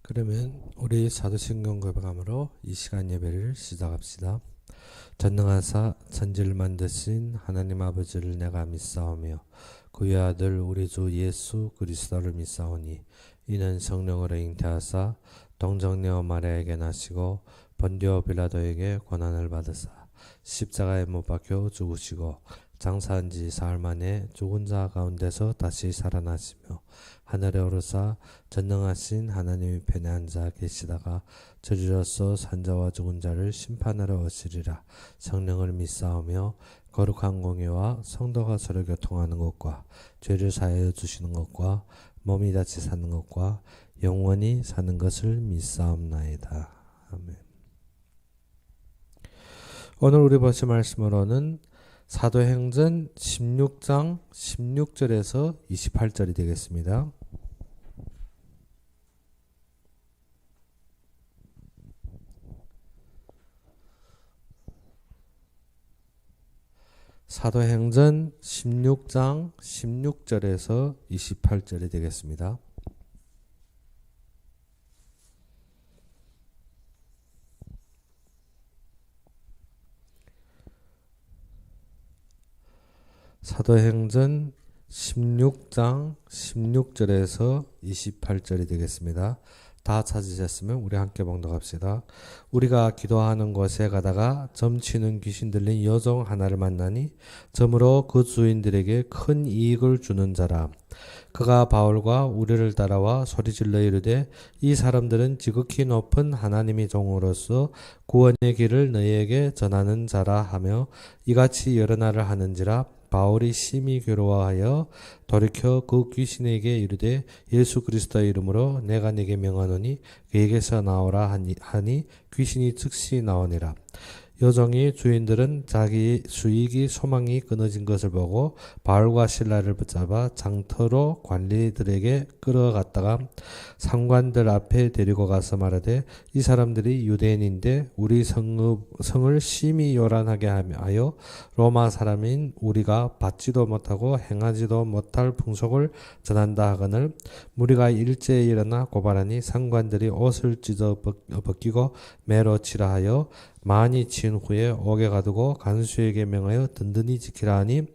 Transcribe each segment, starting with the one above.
그러면 우리 사도신경 고백함으로 이 시간 예배를 시작합시다. 전능하사 천지를 만드신 하나님 아버지를 내가 믿사오며 그의 아들 우리 주 예수 그리스도를 믿사오니 이는 성령으로 잉태하사 동정녀 마리아에게 나시고 본디오 빌라도에게 고난을 받으사 십자가에 못 박혀 죽으시고 장사한 지 사흘 만에 죽은 자 가운데서 다시 살아나시며 하늘에 오르사 전능하신 하나님의 편에 앉아 계시다가 저리로서 산자와 죽은 자를 심판하러 오시리라. 성령을 믿사오며 거룩한 공예와 성도가 서로 교통하는 것과 죄를 사하여 주시는 것과 몸이 다치 사는 것과 영원히 사는 것을 믿사옵나이다. 아멘. 오늘 우리 보실 말씀으로는 사도행전 16장 16절에서 28절이 되겠습니다. 사도행전 16장 16절에서 28절이 되겠습니다. 사도행전 16장 16절에서 28절이 되겠습니다. 다 찾으셨으면 우리 함께 봉독합시다. 우리가 기도하는 곳에 가다가 점치는 귀신 들린 여종 하나를 만나니 점으로 그 주인들에게 큰 이익을 주는 자라. 그가 바울과 우리를 따라와 소리질러 이르되 이 사람들은 지극히 높은 하나님의 종으로서 구원의 길을 너희에게 전하는 자라 하며 이같이 여러 날을 하는지라. 바울이 심히 괴로워하여 돌이켜 그 귀신에게 이르되 예수 그리스도의 이름으로 내가 네게 명하노니 그에게서 나오라 하니 귀신이 즉시 나오니라. 여종이 주인들은 자기 수익이 소망이 끊어진 것을 보고 바울과 실라를 붙잡아 장터로 관리들에게 끌어갔다가 상관들 앞에 데리고 가서 말하되 이 사람들이 유대인인데 우리 성을 심히 요란하게 하여 로마 사람인 우리가 받지도 못하고 행하지도 못할 풍속을 전한다 하거늘 무리가 일제에 일어나 고발하니 상관들이 옷을 찢어 벗기고 매로 치라 하여 많이 치운 후에 옥에 가두고 간수에게 명하여 든든히 지키라 하니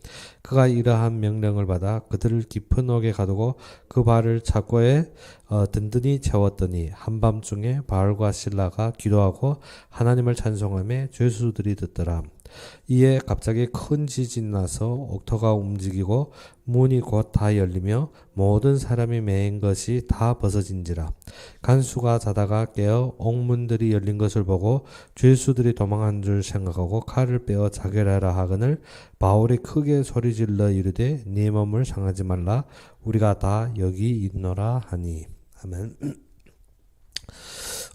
그가 이러한 명령을 받아 그들을 깊은 옥에 가두고 그 발을 착고에 든든히 채웠더니 한밤중에 바울과 실라가 기도하고 하나님을 찬송하며 죄수들이 듣더라. 이에 갑자기 큰 지진이 나서 옥토가 움직이고 문이 곧 다 열리며 모든 사람이 매인 것이 다 벗어진지라. 간수가 자다가 깨어 옥문들이 열린 것을 보고 죄수들이 도망한 줄 생각하고 칼을 빼어 자결하라 하거늘 바울이 크게 소리질러 이르되 네 몸을 상하지 말라 우리가 다 여기 있노라 하니. 아멘.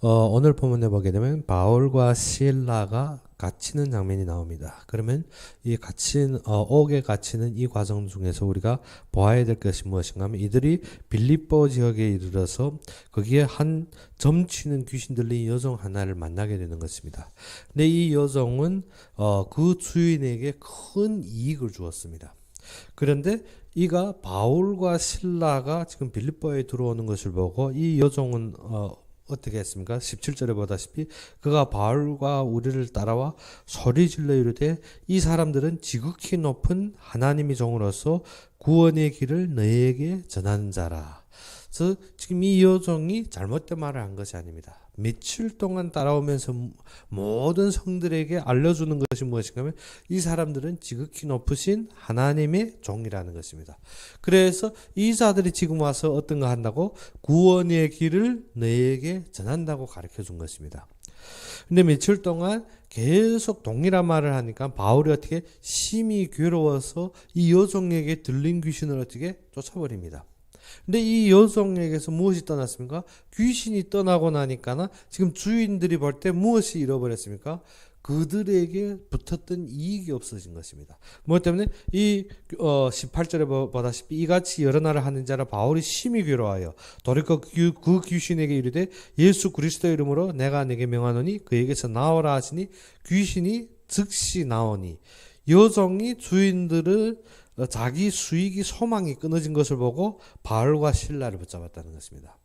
오늘 본문에 보게 되면 바울과 실라가 갇히는 장면이 나옵니다. 그러면 이 옥에 갇히는 이 과정 중에서 우리가 보아야 될 것이 무엇인가 하면 이들이 빌립보 지역에 이르러서 거기에 한 점치는 귀신 들린 여종 하나를 만나게 되는 것입니다. 근데 이 여종은 그 주인에게 큰 이익을 주었습니다. 그런데 이가 바울과 실라가 지금 빌립보에 들어오는 것을 보고 이 여종은 어떻게 했습니까? 17절에 보다시피 그가 바울과 우리를 따라와 소리질러 이르되 이 사람들은 지극히 높은 하나님의 종으로서 구원의 길을 너희에게 전하는 자라. 그래서 지금 이 여종이 잘못된 말을 한 것이 아닙니다. 며칠 동안 따라오면서 모든 성들에게 알려주는 것이 무엇인가 하면 이 사람들은 지극히 높으신 하나님의 종이라는 것입니다. 그래서 이 자들이 지금 와서 어떤 거 한다고? 구원의 길을 너희에게 전한다고 가르쳐 준 것입니다. 근데 며칠 동안 계속 동일한 말을 하니까 바울이 어떻게 심히 괴로워서 이 여종에게 들린 귀신을 어떻게 쫓아버립니다. 근데 이 여종에게서 무엇이 떠났습니까? 귀신이 떠나고 나니까 지금 주인들이 볼 때 무엇이 잃어버렸습니까? 그들에게 붙었던 이익이 없어진 것입니다. 뭐 때문에 이 18절에 보다시피 이같이 여러 날을 하는 자라 바울이 심히 괴로워하여 돌이켜 그 귀신에게 이르되 예수 그리스도 이름으로 내가 네게 명하노니 그에게서 나오라 하시니 귀신이 즉시 나오니 여종이 주인들을 자기 수익이 소망이 끊어진 것을 보고 바울과 실라를 붙잡았다는 것입니다.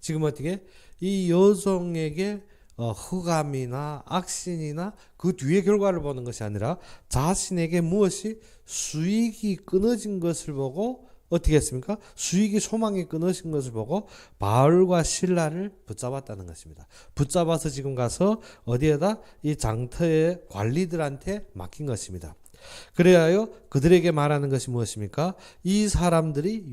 지금 어떻게 이 여종에게 흑암이나 악신이나 그 뒤의 결과를 보는 것이 아니라 자신에게 무엇이 수익이 끊어진 것을 보고 어떻게 했습니까? 수익이 소망이 끊어진 것을 보고 바울과 실라를 붙잡았다는 것입니다. 붙잡아서 지금 가서 어디에다 이 장터의 관리들한테 맡긴 것입니다. 그래야요 그들에게 말하는 것이 무엇입니까? 이 사람들이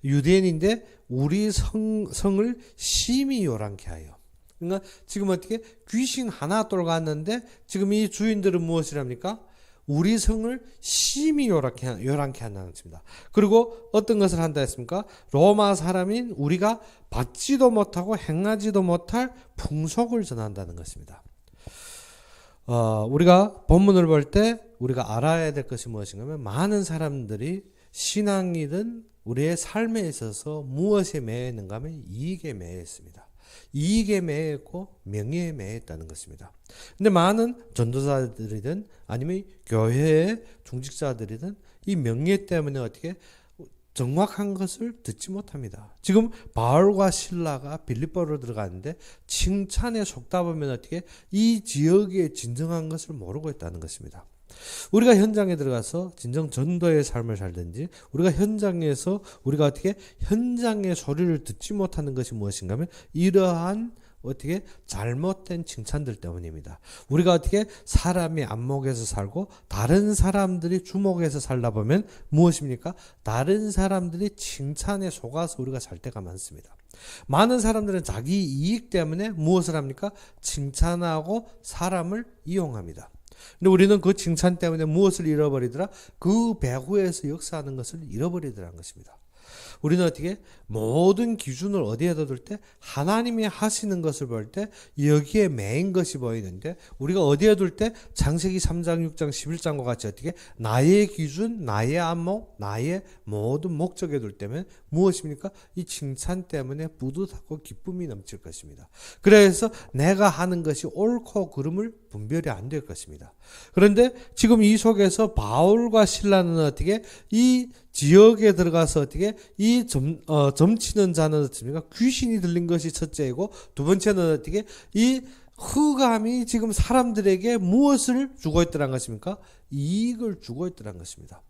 유대인인데 우리 성을 심히 요란케 하여. 그러니까 지금 어떻게 귀신 하나 돌아갔는데 지금 이 주인들은 무엇이랍니까? 우리 성을 심히 요란케 한다는 것입니다. 그리고 어떤 것을 한다 했습니까? 로마 사람인 우리가 받지도 못하고 행하지도 못할 풍속을 전한다는 것입니다. 우리가 본문을 볼 때 우리가 알아야 될 것이 무엇인가 하면 많은 사람들이 신앙이든 우리의 삶에 있어서 무엇에 매여 있는가 하면 이익에 매여 있습니다. 이익에 매여 있고 명예에 매여 있다는 것입니다. 근데 많은 전도사들이든 아니면 교회의 중직자들이든 이 명예 때문에 어떻게 정확한 것을 듣지 못합니다. 지금 바울과 실라가 빌립보로 들어가는데 칭찬에 속다 보면 어떻게 이 지역의 진정한 것을 모르고 있다는 것입니다. 우리가 현장에 들어가서 진정 전도의 삶을 살든지 우리가 현장에서 우리가 어떻게 현장의 소리를 듣지 못하는 것이 무엇인가 하면 이러한 어떻게 잘못된 칭찬들 때문입니다. 우리가 어떻게 사람이 안목에서 살고 다른 사람들이 주목해서 살다 보면 무엇입니까? 다른 사람들이 칭찬에 속아서 우리가 살 때가 많습니다. 많은 사람들은 자기 이익 때문에 무엇을 합니까? 칭찬하고 사람을 이용합니다. 근데 우리는 그 칭찬 때문에 무엇을 잃어버리더라? 그 배후에서 역사하는 것을 잃어버리더라는 것입니다. 우리는 어떻게 모든 기준을 어디에다 둘 때 하나님이 하시는 것을 볼 때 여기에 매인 것이 보이는데 우리가 어디에 둘 때 창세기 3장 6장 11장과 같이 어떻게 나의 기준 나의 안목 나의 모든 목적에 둘 때면 무엇입니까? 이 칭찬 때문에 뿌듯하고 기쁨이 넘칠 것입니다. 그래서 내가 하는 것이 옳고 그름을 분별이 안 될 것입니다. 그런데 지금 이 속에서 바울과 실라는 어떻게 이 지역에 들어가서 어떻게 이 점치는 자는 어떻습니까? 귀신이 들린 것이 첫째이고 두 번째는 어떻게 이 흑암이 지금 사람들에게 무엇을 주고 있더란 것입니까? 이익을 주고 있더란 것입니다.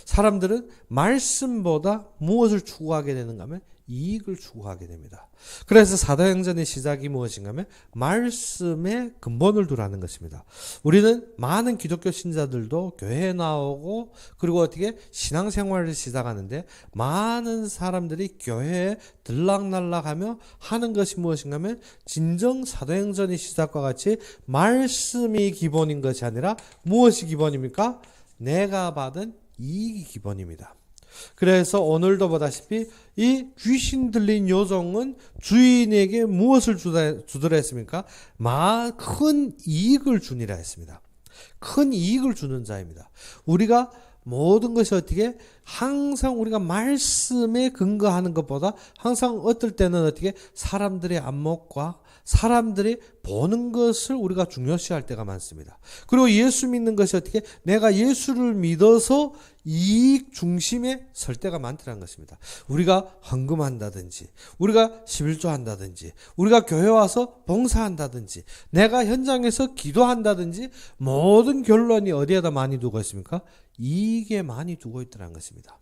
사람들은 말씀보다 무엇을 추구하게 되는가 하면 이익을 추구하게 됩니다. 그래서 사도행전의 시작이 무엇인가 하면 말씀의 근본을 두라는 것입니다. 우리는 많은 기독교 신자들도 교회에 나오고 그리고 어떻게 신앙생활을 시작하는데 많은 사람들이 교회에 들락날락하며 하는 것이 무엇인가 하면 진정 사도행전의 시작과 같이 말씀이 기본인 것이 아니라 무엇이 기본입니까? 내가 받은 이익이 기본입니다. 그래서 오늘도 보다시피 이 귀신 들린 요종은 주인에게 무엇을 주더라 했습니까? 큰 이익을 주니라 했습니다. 큰 이익을 주는 자입니다. 우리가 모든 것이 어떻게 항상 우리가 말씀에 근거하는 것보다 항상 어떨 때는 어떻게 사람들의 안목과 사람들이 보는 것을 우리가 중요시할 때가 많습니다. 그리고 예수 믿는 것이 어떻게 내가 예수를 믿어서 이익 중심에 설 때가 많다는 것입니다. 우리가 헌금한다든지 우리가 11조 한다든지 우리가 교회 와서 봉사한다든지 내가 현장에서 기도한다든지 모든 결론이 어디에다 많이 두고 있습니까? 이익에 많이 두고 있다는 것입니다.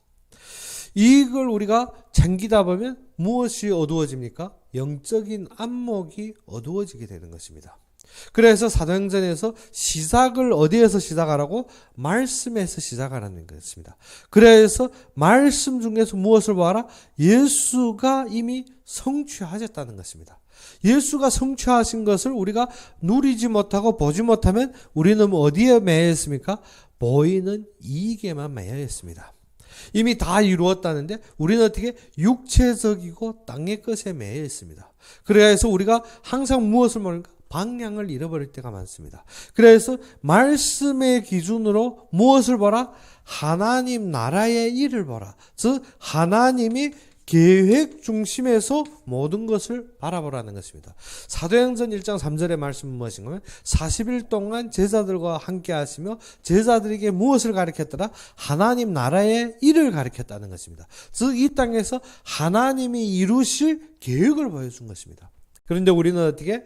이익을 우리가 챙기다 보면 무엇이 어두워집니까? 영적인 안목이 어두워지게 되는 것입니다. 그래서 사도행전에서 시작을 어디에서 시작하라고? 말씀에서 시작하라는 것입니다. 그래서 말씀 중에서 무엇을 보아라? 예수가 이미 성취하셨다는 것입니다. 예수가 성취하신 것을 우리가 누리지 못하고 보지 못하면 우리는 어디에 매여 있습니까? 보이는 이익에만 매여 있습니다. 이미 다 이루었다는데 우리는 어떻게 육체적이고 땅의 것에 매여 있습니다. 그래서 우리가 항상 무엇을 모르니까 방향을 잃어버릴 때가 많습니다. 그래서 말씀의 기준으로 무엇을 보라? 하나님 나라의 일을 보라. 즉 하나님이 계획 중심에서 모든 것을 바라보라는 것입니다. 사도행전 1장 3절의 말씀은 무엇인가요? 40일 동안 제자들과 함께 하시며 제자들에게 무엇을 가르쳤더라? 하나님 나라의 일을 가르쳤다는 것입니다. 즉 이 땅에서 하나님이 이루실 계획을 보여준 것입니다. 그런데 우리는 어떻게?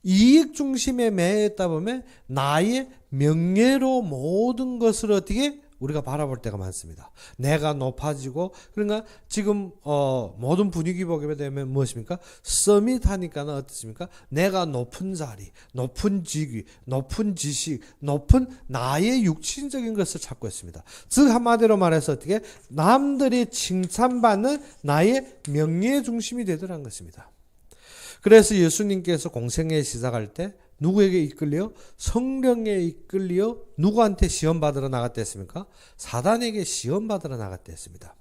이익 중심에 매여 있다 보면 나의 명예로 모든 것을 어떻게 우리가 바라볼 때가 많습니다. 내가 높아지고, 그러니까 지금 모든 분위기 보게 되면 무엇입니까? 서밋 하니까는 어떻습니까? 내가 높은 자리, 높은 직위, 높은 지식, 높은 나의 육신적인 것을 찾고 있습니다. 즉 한마디로 말해서 어떻게 남들이 칭찬받는 나의 명예 중심이 되더라는 것입니다. 그래서 예수님께서 공생애 시작할 때 누구에게 이끌려? 성령에 이끌려 누구한테 시험 받으러 나갔다 했습니까? 사단에게 시험 받으러 나갔다 했습니다.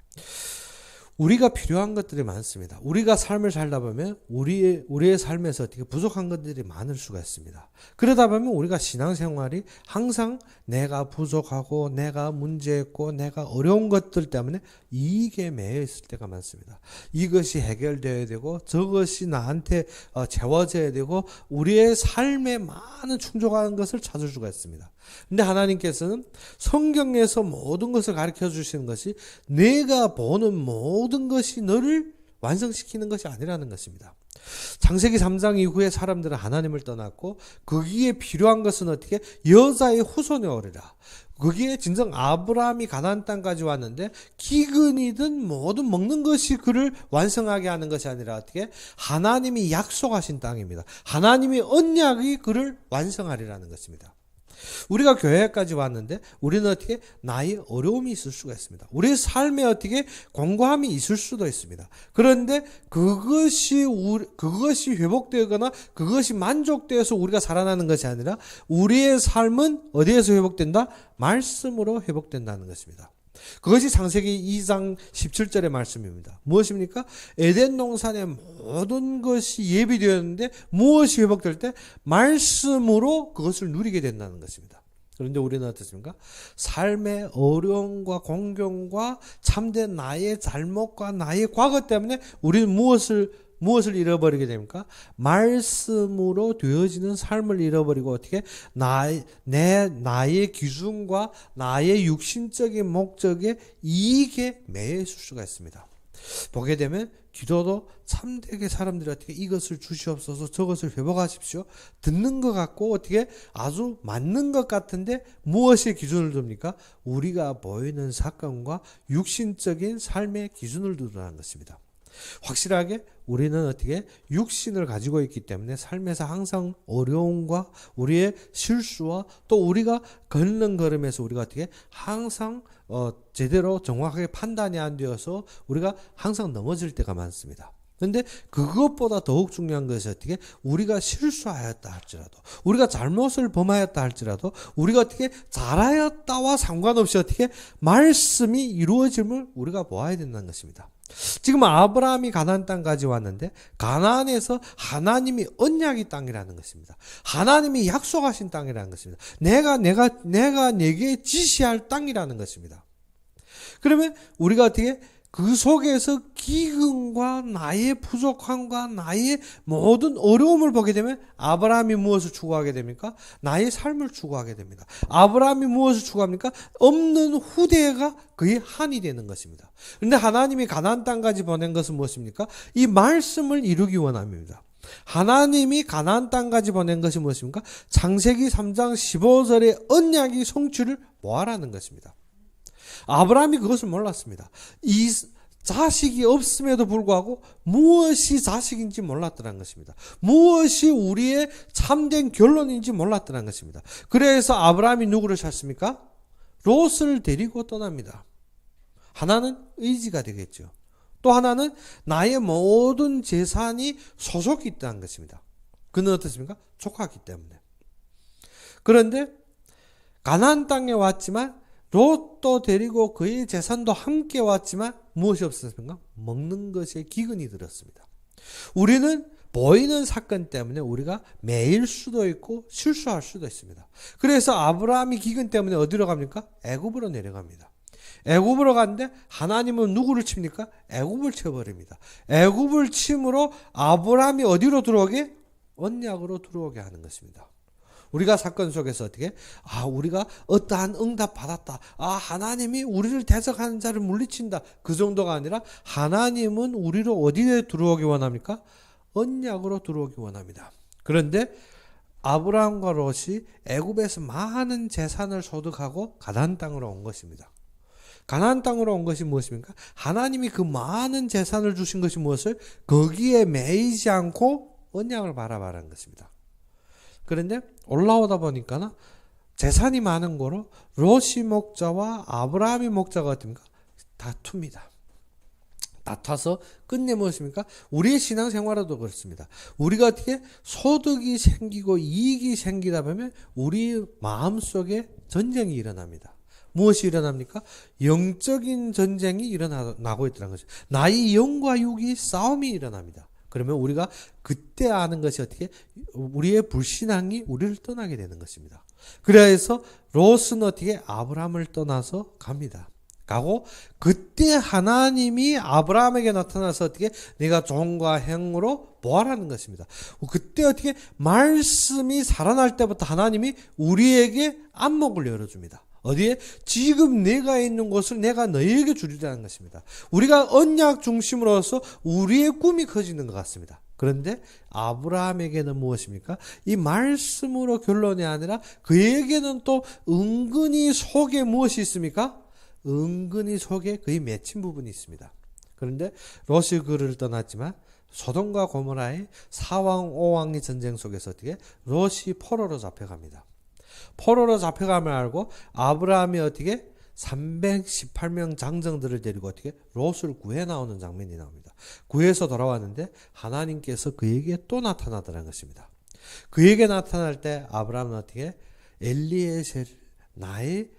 우리가 필요한 것들이 많습니다. 우리가 삶을 살다 보면 우리의 삶에서 어떻게 부족한 것들이 많을 수가 있습니다. 그러다 보면 우리가 신앙생활이 항상 내가 부족하고 내가 문제 있고 내가 어려운 것들 때문에 이익에 매여 있을 때가 많습니다. 이것이 해결되어야 되고 저것이 나한테 채워져야 되고 우리의 삶에 많은 충족하는 것을 찾을 수가 있습니다. 근데 하나님께서는 성경에서 모든 것을 가르쳐 주시는 것이 내가 보는 모든 것이 너를 완성시키는 것이 아니라는 것입니다. 창세기 3장 이후에 사람들은 하나님을 떠났고 거기에 필요한 것은 어떻게? 여자의 후손이 오리라. 거기에 진정 아브라함이 가나안 땅까지 왔는데 기근이든 뭐든 먹는 것이 그를 완성하게 하는 것이 아니라 어떻게? 하나님이 약속하신 땅입니다. 하나님의 언약이 그를 완성하리라는 것입니다. 우리가 교회까지 왔는데 우리는 어떻게 나의 어려움이 있을 수가 있습니다. 우리의 삶에 어떻게 공고함이 있을 수도 있습니다. 그런데 그것이 회복되거나 그것이 만족되어서 우리가 살아나는 것이 아니라 우리의 삶은 어디에서 회복된다? 말씀으로 회복된다는 것입니다. 그것이 창세기 2장 17절의 말씀입니다. 무엇입니까? 에덴 동산의 모든 것이 예비되었는데 무엇이 회복될 때? 말씀으로 그것을 누리게 된다는 것입니다. 그런데 우리는 어떻습니까? 삶의 어려움과 공경과 참된 나의 잘못과 나의 과거 때문에 우리는 무엇을 잃어버리게 됩니까? 말씀으로 되어지는 삶을 잃어버리고 어떻게 나의 기준과 나의 육신적인 목적에 이익에 매여 있을 수가 있습니다. 보게 되면 기도도 참되게 사람들이 어떻게 이것을 주시옵소서 저것을 회복하십시오. 듣는 것 같고 어떻게 아주 맞는 것 같은데 무엇의 기준을 둡니까? 우리가 보이는 사건과 육신적인 삶의 기준을 두라는 것입니다. 확실하게 우리는 어떻게 육신을 가지고 있기 때문에 삶에서 항상 어려움과 우리의 실수와 또 우리가 걷는 걸음에서 우리가 어떻게 항상 제대로 정확하게 판단이 안 되어서 우리가 항상 넘어질 때가 많습니다. 그런데 그것보다 더욱 중요한 것이 어떻게 우리가 실수하였다 할지라도 우리가 잘못을 범하였다 할지라도 우리가 어떻게 잘하였다와 상관없이 어떻게 말씀이 이루어짐을 우리가 보아야 된다는 것입니다. 지금 아브라함이 가나안 땅까지 왔는데 가나안에서 하나님이 언약의 땅이라는 것입니다. 하나님이 약속하신 땅이라는 것입니다. 내가 내게 지시할 땅이라는 것입니다. 그러면 우리가 어떻게 그 속에서 기근과 나의 부족함과 나의 모든 어려움을 보게 되면 아브라함이 무엇을 추구하게 됩니까? 나의 삶을 추구하게 됩니다. 아브라함이 무엇을 추구합니까? 없는 후대가 그의 한이 되는 것입니다. 그런데 하나님이 가나안 땅까지 보낸 것은 무엇입니까? 이 말씀을 이루기 원함입니다. 하나님이 가나안 땅까지 보낸 것이 무엇입니까? 창세기 3장 15절의 언약의 성취를 모아라는 것입니다. 아브라함이 그것을 몰랐습니다. 이 자식이 없음에도 불구하고 무엇이 자식인지 몰랐더라는 것입니다. 무엇이 우리의 참된 결론인지 몰랐더라는 것입니다. 그래서 아브라함이 누구를 찾습니까? 롯을 데리고 떠납니다. 하나는 의지가 되겠죠. 또 하나는 나의 모든 재산이 소속이 있다는 것입니다. 그는 어떻습니까? 조카이기 때문에. 그런데 가나안 땅에 왔지만 롯도 데리고 그의 재산도 함께 왔지만 무엇이 없었습니까? 먹는 것에 기근이 들었습니다. 우리는 보이는 사건 때문에 우리가 매일 수도 있고 실수할 수도 있습니다. 그래서 아브라함이 기근 때문에 어디로 갑니까? 애굽으로 내려갑니다. 애굽으로 갔는데 하나님은 누구를 칩니까? 애굽을 쳐버립니다. 애굽을 침으로 아브라함이 어디로 들어오게? 언약으로 들어오게 하는 것입니다. 우리가 사건 속에서 어떻게? 우리가 어떠한 응답 받았다. 하나님이 우리를 대적하는 자를 물리친다. 그 정도가 아니라 하나님은 우리를 어디에 들어오기 원합니까? 언약으로 들어오기 원합니다. 그런데 아브라함과 롯이 애굽에서 많은 재산을 소득하고 가나안 땅으로 온 것입니다. 가나안 땅으로 온 것이 무엇입니까? 하나님이 그 많은 재산을 주신 것이 무엇을? 거기에 매이지 않고 언약을 바라바라는 것입니다. 그런데 올라오다 보니까 재산이 많은 거로 롯이 목자와 아브라함이 목자가 어떻습니까? 다툽니다. 다퉈서 끝내 무엇입니까? 우리의 신앙생활에도 그렇습니다. 우리가 어떻게 소득이 생기고 이익이 생기다 보면 우리 마음속에 전쟁이 일어납니다. 무엇이 일어납니까? 영적인 전쟁이 일어나고 있다는 거죠. 나의 영과 육이 싸움이 일어납니다. 그러면 우리가 그때 아는 것이 어떻게? 우리의 불신앙이 우리를 떠나게 되는 것입니다. 그래서 롯은 어떻게? 아브라함을 떠나서 갑니다. 가고 그때 하나님이 아브라함에게 나타나서 어떻게? 네가 종과 행으로 보아라는 것입니다. 그때 어떻게? 말씀이 살아날 때부터 하나님이 우리에게 안목을 열어줍니다. 어디에? 지금 내가 있는 곳을 내가 너희에게 주리라는 것입니다. 우리가 언약 중심으로서 우리의 꿈이 커지는 것 같습니다. 그런데 아브라함에게는 무엇입니까? 이 말씀으로 결론이 아니라 그에게는 또 은근히 속에 무엇이 있습니까? 은근히 속에 그의 맺힌 부분이 있습니다. 그런데 롯이 그를 떠났지만 소돔과 고모라의 4왕 5왕의 전쟁 속에서 어떻게? 롯이 포로로 잡혀갑니다. 포로로 잡혀감을 알고 아브라함이 어떻게? 318명 장정들을 데리고 어떻게? 롯을 구해 나오는 장면이 나옵니다. 구해서 돌아왔는데 하나님께서 그에게 또 나타나더라는 것입니다. 그에게 나타날 때 아브라함은 어떻게? 엘리에셀 나의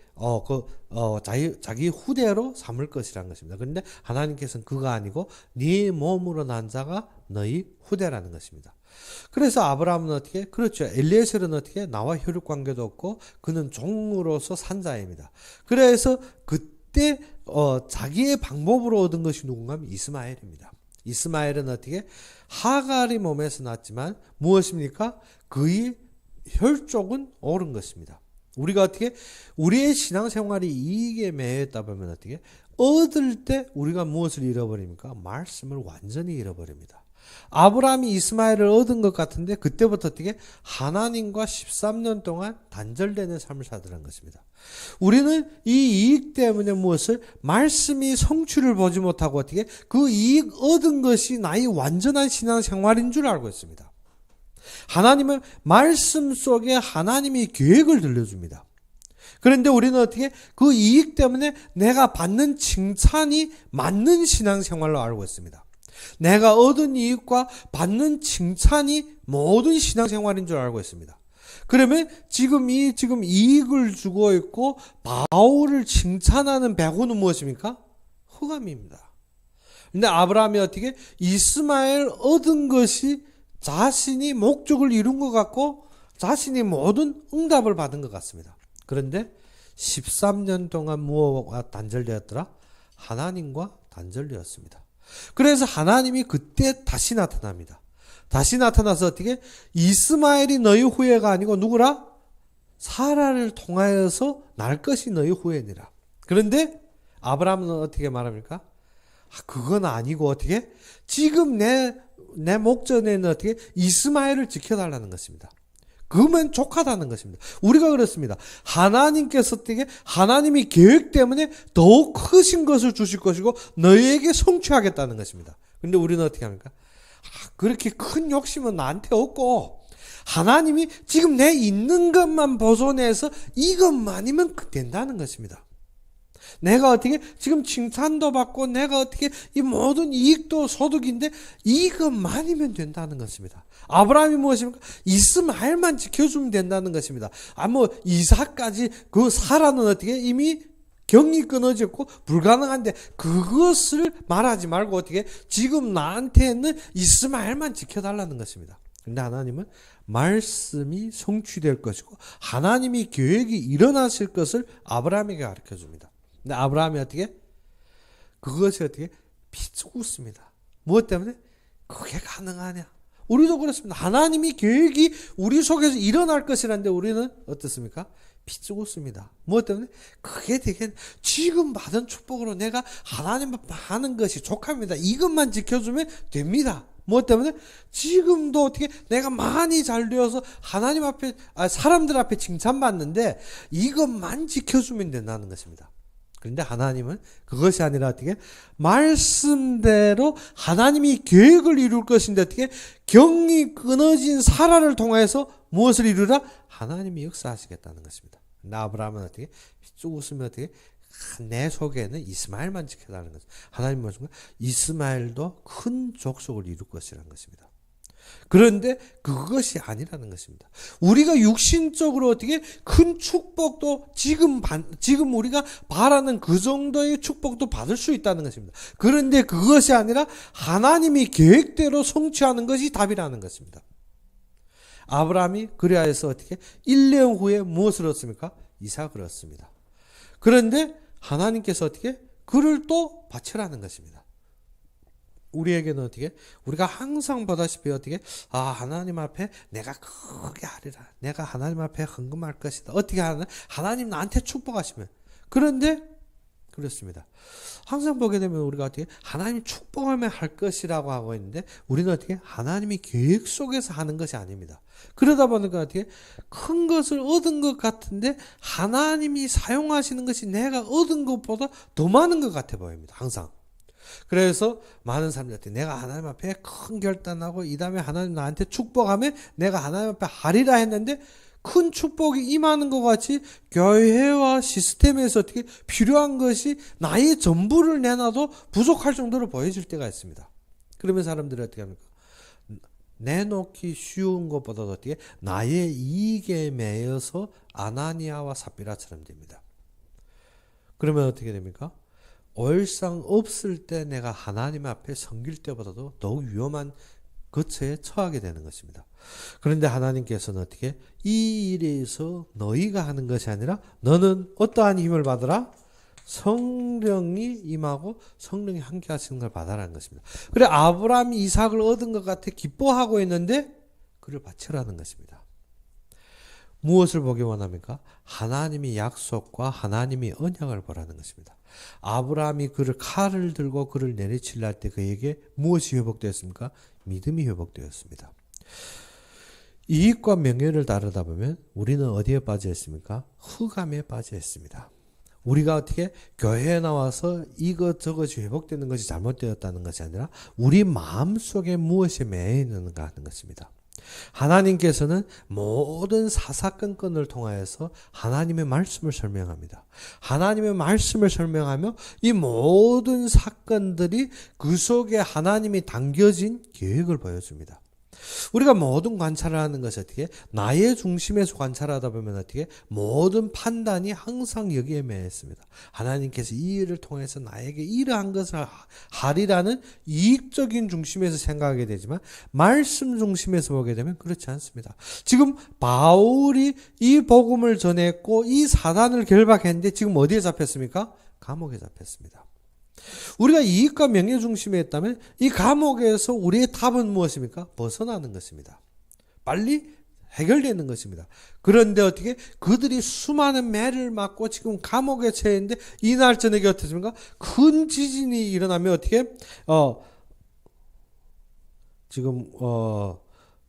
자기 후대로 삼을 것이라는 것입니다. 그런데 하나님께서는 그가 아니고 네 몸으로 난 자가 너희 후대라는 것입니다. 그래서 아브라함은 어떻게? 그렇죠. 엘리에셀은 어떻게? 나와 혈육 관계도 없고 그는 종으로서 산 자입니다. 그래서 그때 자기의 방법으로 얻은 것이 누군가 하면 이스마엘입니다. 이스마엘은 어떻게? 하갈이 몸에서 났지만 무엇입니까? 그의 혈족은 옳은 것입니다. 우리가 어떻게? 우리의 신앙생활이 이익에 매였다 보면 어떻게? 얻을 때 우리가 무엇을 잃어버립니까? 말씀을 완전히 잃어버립니다. 아브라함이 이스마엘을 얻은 것 같은데 그때부터 어떻게? 하나님과 13년 동안 단절되는 삶을 살더라는 것입니다. 우리는 이 이익 때문에 무엇을? 말씀이 성취를 보지 못하고 어떻게? 그 이익 얻은 것이 나의 완전한 신앙생활인 줄 알고 있습니다. 하나님은 말씀 속에 하나님이 계획을 들려줍니다. 그런데 우리는 어떻게? 그 이익 때문에 내가 받는 칭찬이 맞는 신앙생활로 알고 있습니다. 내가 얻은 이익과 받는 칭찬이 모든 신앙생활인 줄 알고 있습니다. 그러면 지금 이익을 주고 있고 바울을 칭찬하는 배후는 무엇입니까? 흑암입니다. 근데 아브라함이 어떻게? 이스마엘 얻은 것이 자신이 목적을 이룬 것 같고 자신이 모든 응답을 받은 것 같습니다. 그런데 13년 동안 무엇과 단절되었더라? 하나님과 단절되었습니다. 그래서 하나님이 그때 다시 나타납니다. 다시 나타나서 어떻게? 이스마엘이 너희 후예가 아니고 누구라? 사라를 통하여서 날 것이 너희 후예니라. 그런데 아브라함은 어떻게 말합니까? 그건 아니고 어떻게? 지금 내 목전에는 어떻게? 이스마엘을 지켜달라는 것입니다. 그러면 족하다는 것입니다. 우리가 그렇습니다. 하나님께서 어떻게? 하나님이 계획 때문에 더욱 크신 것을 주실 것이고 너희에게 성취하겠다는 것입니다. 그런데 우리는 어떻게 합니까? 그렇게 큰 욕심은 나한테 없고 하나님이 지금 내 있는 것만 보존해서 이것만이면 된다는 것입니다. 내가 어떻게 지금 칭찬도 받고 내가 어떻게 이 모든 이익도 소득인데 이것만이면 된다는 것입니다. 아브라함이 무엇입니까? 이스마엘만 지켜주면 된다는 것입니다. 이삭까지 그 사라는 어떻게 이미 경이 끊어졌고 불가능한데 그것을 말하지 말고 어떻게 지금 나한테는 이스마엘만 지켜달라는 것입니다. 근데 하나님은 말씀이 성취될 것이고 하나님이 계획이 일어나실 것을 아브라함에게 가르쳐 줍니다. 근데 아브라함이 어떻게? 그것이 어떻게? 비추었습니다. 무엇 때문에? 그게 가능하냐? 우리도 그렇습니다. 하나님이 계획이 우리 속에서 일어날 것이라는데 우리는 어떻습니까? 비추었습니다. 무엇 때문에? 그게 되게 지금 받은 축복으로 내가 하나님 앞에 하는 것이 족합니다. 이것만 지켜주면 됩니다. 무엇 때문에? 지금도 어떻게 내가 많이 잘 되어서 하나님 앞에, 사람들 앞에 칭찬받는데 이것만 지켜주면 된다는 것입니다. 그런데 하나님은 그것이 아니라 어떻게? 말씀대로 하나님이 계획을 이룰 것인데 어떻게? 경이 끊어진 사라를 통해서 무엇을 이루라? 하나님이 역사하시겠다는 것입니다. 근데 아브라함은 어떻게? 쭉 웃으면 어떻게? 내 속에는 이스마엘만 지켜달라는 거죠. 하나님은 무슨 이스마엘도 큰 족속을 이룰 것이라는 것입니다. 그런데 그것이 아니라는 것입니다. 우리가 육신적으로 어떻게 큰 축복도 지금 우리가 바라는 그 정도의 축복도 받을 수 있다는 것입니다. 그런데 그것이 아니라 하나님이 계획대로 성취하는 것이 답이라는 것입니다. 아브라함이 그리하여서 어떻게 1년 후에 무엇을 얻습니까? 이삭을 얻습니다. 그런데 하나님께서 어떻게 그를 또 바치라는 것입니다. 우리에게는 어떻게? 우리가 항상 보다시피 어떻게? 하나님 앞에 내가 크게 하리라. 내가 하나님 앞에 헌금할 것이다. 어떻게 하나? 하나님 나한테 축복하시면. 그런데 그렇습니다. 항상 보게 되면 우리가 어떻게? 하나님 축복하면 할 것이라고 하고 있는데 우리는 어떻게? 하나님이 계획 속에서 하는 것이 아닙니다. 그러다 보니까 어떻게? 큰 것을 얻은 것 같은데 하나님이 사용하시는 것이 내가 얻은 것보다 더 많은 것 같아 보입니다. 항상. 그래서 많은 사람들한테 내가 하나님 앞에 큰 결단하고 이 다음에 하나님 나한테 축복하면 내가 하나님 앞에 하리라 했는데 큰 축복이 임하는 것 같이 교회와 시스템에서 어떻게 필요한 것이 나의 전부를 내놔도 부족할 정도로 보여질 때가 있습니다. 그러면 사람들이 어떻게 합니까? 내놓기 쉬운 것보다도 어떻게 나의 이익에 매여서 아나니아와 삽비라처럼 됩니다. 그러면 어떻게 됩니까? 올상 없을 때 내가 하나님 앞에 섬길 때보다도 더욱 위험한 거처에 처하게 되는 것입니다. 그런데 하나님께서는 어떻게? 이 일에서 너희가 하는 것이 아니라 너는 어떠한 힘을 받으라? 성령이 임하고 성령이 함께 하시는 걸 받아라는 것입니다. 그래 아브라함이 이삭을 얻은 것 같아 기뻐하고 있는데 그를 바치라는 것입니다. 무엇을 보기 원합니까? 하나님이 약속과 하나님이 언약을 보라는 것입니다. 아브라함이 그를 칼을 들고 그를 내리치려 할 때 그에게 무엇이 회복되었습니까? 믿음이 회복되었습니다. 이익과 명예를 다루다 보면 우리는 어디에 빠져 있습니까? 흑암에 빠져 있습니다. 우리가 어떻게 교회에 나와서 이것저것이 회복되는 것이 잘못되었다는 것이 아니라 우리 마음속에 무엇이 매여 있는가 하는 것입니다. 하나님께서는 모든 사사건건을 통하여서 하나님의 말씀을 설명합니다. 하나님의 말씀을 설명하며 이 모든 사건들이 그 속에 하나님이 담겨진 계획을 보여줍니다. 우리가 모든 관찰을 하는 것이 어떻게? 나의 중심에서 관찰하다 보면 어떻게? 모든 판단이 항상 여기에 매여 있습니다. 하나님께서 이 일을 통해서 나에게 이러한 것을 하리라는 이익적인 중심에서 생각하게 되지만 말씀 중심에서 보게 되면 그렇지 않습니다. 지금 바울이 이 복음을 전했고 이 사단을 결박했는데 지금 어디에 잡혔습니까? 감옥에 잡혔습니다. 우리가 이익과 명예 중심에 있다면 이 감옥에서 우리의 답은 무엇입니까? 벗어나는 것입니다. 빨리 해결되는 것입니다. 그런데 어떻게 그들이 수많은 매를 맞고 지금 감옥에 처해 있는데 이날 저녁에 어떻습니까? 큰 지진이 일어나면 어떻게